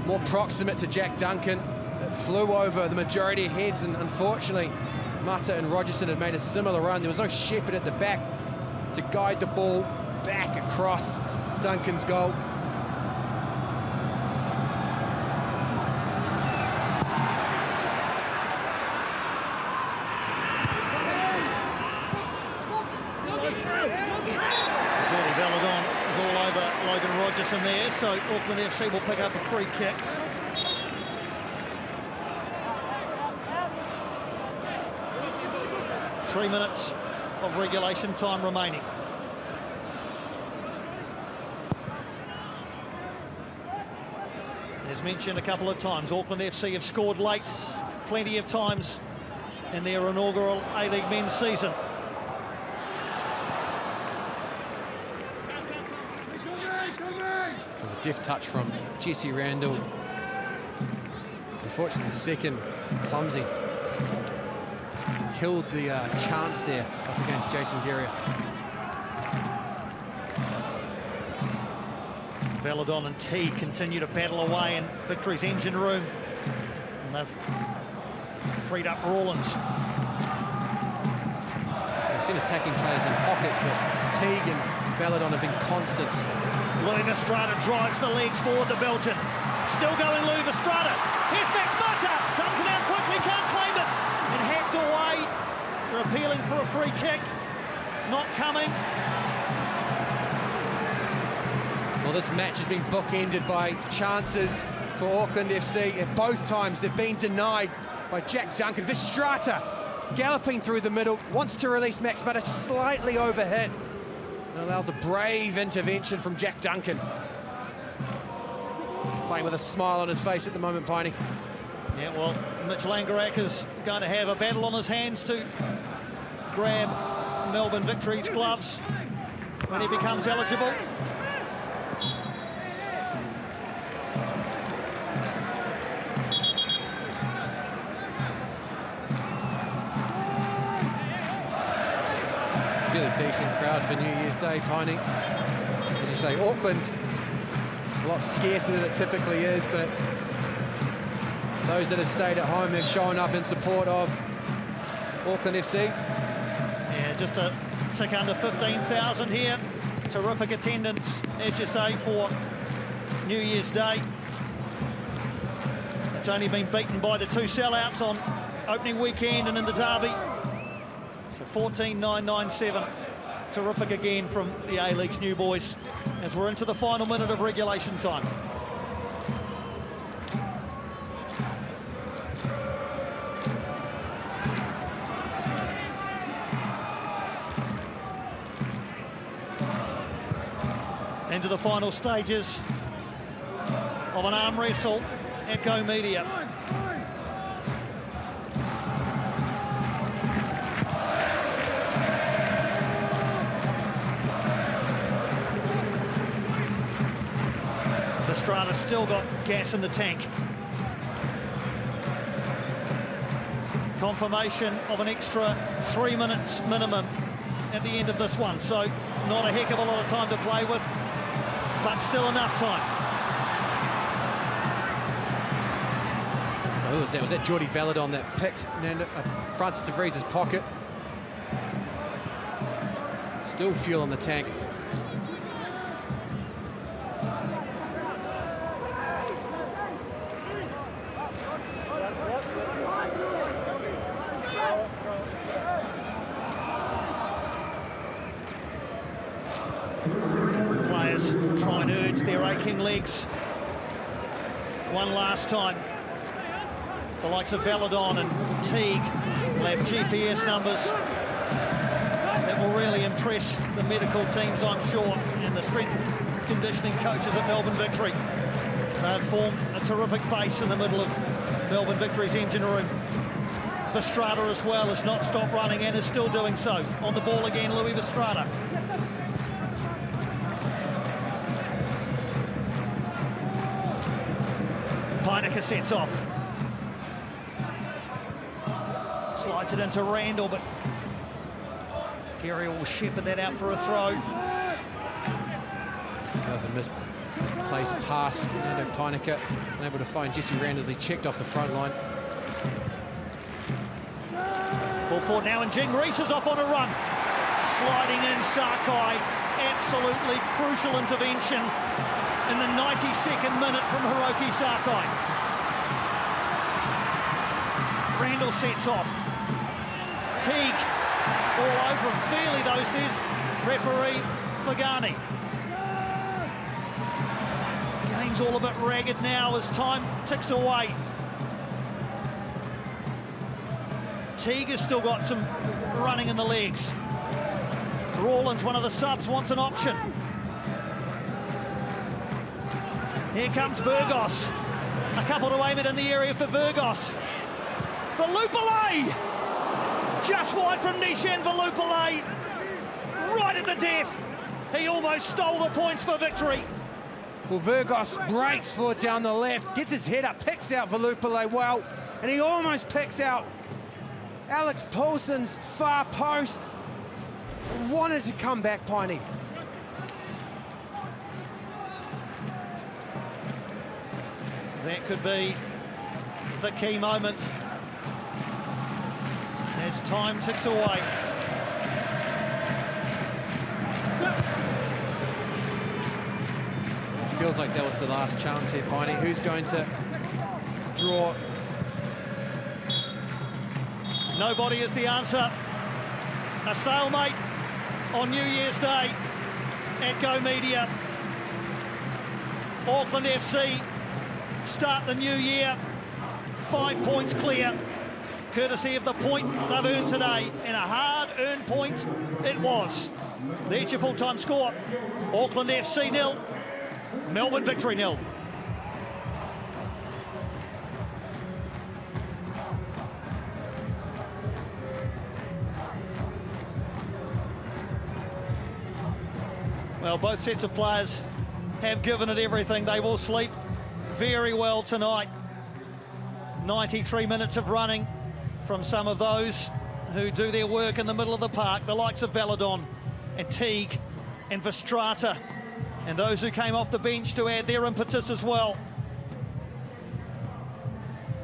more proximate to Jack Duncan. It flew over the majority of heads, and unfortunately, Mata and Rogerson had made a similar run. There was no shepherd at the back to guide the ball back across Duncan's goal. Rogerson there, so Auckland FC will pick up a free kick. Three minutes of regulation time remaining. As mentioned a couple of times, Auckland FC have scored late plenty of times in their inaugural A-League men's season. Deft touch from Jesse Randall. Unfortunately, the second clumsy. Killed the chance there up against Jason Geria. Veladon and T continue to battle away in Victory's engine room. And they've freed up Rawlins. We've seen attacking players in pockets, but Teague and Veladon have been constants. Louis Verstraete drives the legs forward, the Belgian. Still going Louis Verstraete. Here's Max Mata. Duncan out quickly, can't claim it. And hacked away. They're appealing for a free kick. Not coming. Well, this match has been bookended by chances for Auckland FC. At both times, they've been denied by Jack Duncan. Verstraete galloping through the middle, wants to release Max Mata, slightly overhit. It allows a brave intervention from Jack Duncan. Playing with a smile on his face at the moment, Piney. Yeah, well, Mitch Langerak is going to have a battle on his hands to grab Melbourne Victory's gloves when he becomes eligible. A decent crowd for New Year's Day, Piney. As you say, Auckland, a lot scarcer than it typically is, but those that have stayed at home have shown up in support of Auckland FC. Yeah, just a tick under 15,000 here. Terrific attendance, as you say, for New Year's Day. It's only been beaten by the two sellouts on opening weekend and in the derby. So 14,997. Terrific again from the A-League's new boys as we're into the final minute of regulation time. Into the final stages of an arm wrestle at Go Media. Verstraete's still got gas in the tank. Confirmation of an extra 3 minutes minimum at the end of this one, so not a heck of a lot of time to play with, but still enough time. Who was that? Was that Jordi Valadon that picked Francis de Vries's pocket? Still fuel in the tank. Players try and urge their aching legs one last time. The likes of Valadon and Teague will have GPS numbers that will really impress the medical teams, I'm sure, and the strength conditioning coaches at Melbourne Victory. They've formed a terrific base in the middle of Melbourne Victory's engine room. Verstrata as well has not stopped running and is still doing so. On the ball again, Louis Verstrata. Peinecker sets off. Slides it into Randall, but Gary will shepherd that out for a throw. That was a misplaced pass. Nando Peinecker unable to find Jesse Randall as he checked off the front line. Ball forward now, and Jing Reese is off on a run. Sliding in Sakai. Absolutely crucial intervention in the 92nd minute from Hiroki Sakai. Randall sets off. Teague all over him. Fairly though, says referee Fagani. Game's all a bit ragged now as time ticks away. Teague has still got some running in the legs. Rawlins, one of the subs, wants an option. Here comes Burgos. A couple to aim it in the area for Burgos. Valupale! Just wide from Nishan Valupale. Right at the death. He almost stole the points for victory. Well, Burgos breaks forward down the left, gets his head up, picks out Valupale well, and he almost picks out Alex Paulson's far post. Wanted to come back, Piney. That could be the key moment as time ticks away. It feels like that was the last chance here, Piney. Who's going to draw? Nobody is the answer. A stalemate on New Year's Day at Go Media. Auckland FC start the new year 5 points clear, courtesy of the point they've earned today, and a hard-earned point it was. There's your full-time score. Auckland FC 0, Melbourne Victory 0. Well, both sets of players have given it everything. They will sleep very well tonight. 93 minutes of running from some of those who do their work in the middle of the park, the likes of Valadon and Teague and Verstrata, and those who came off the bench to add their impetus as well.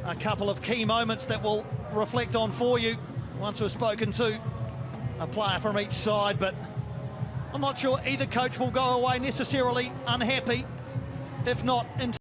A couple of key moments that we'll reflect on for you once we've spoken to a player from each side, but I'm not sure either coach will go away necessarily unhappy, if not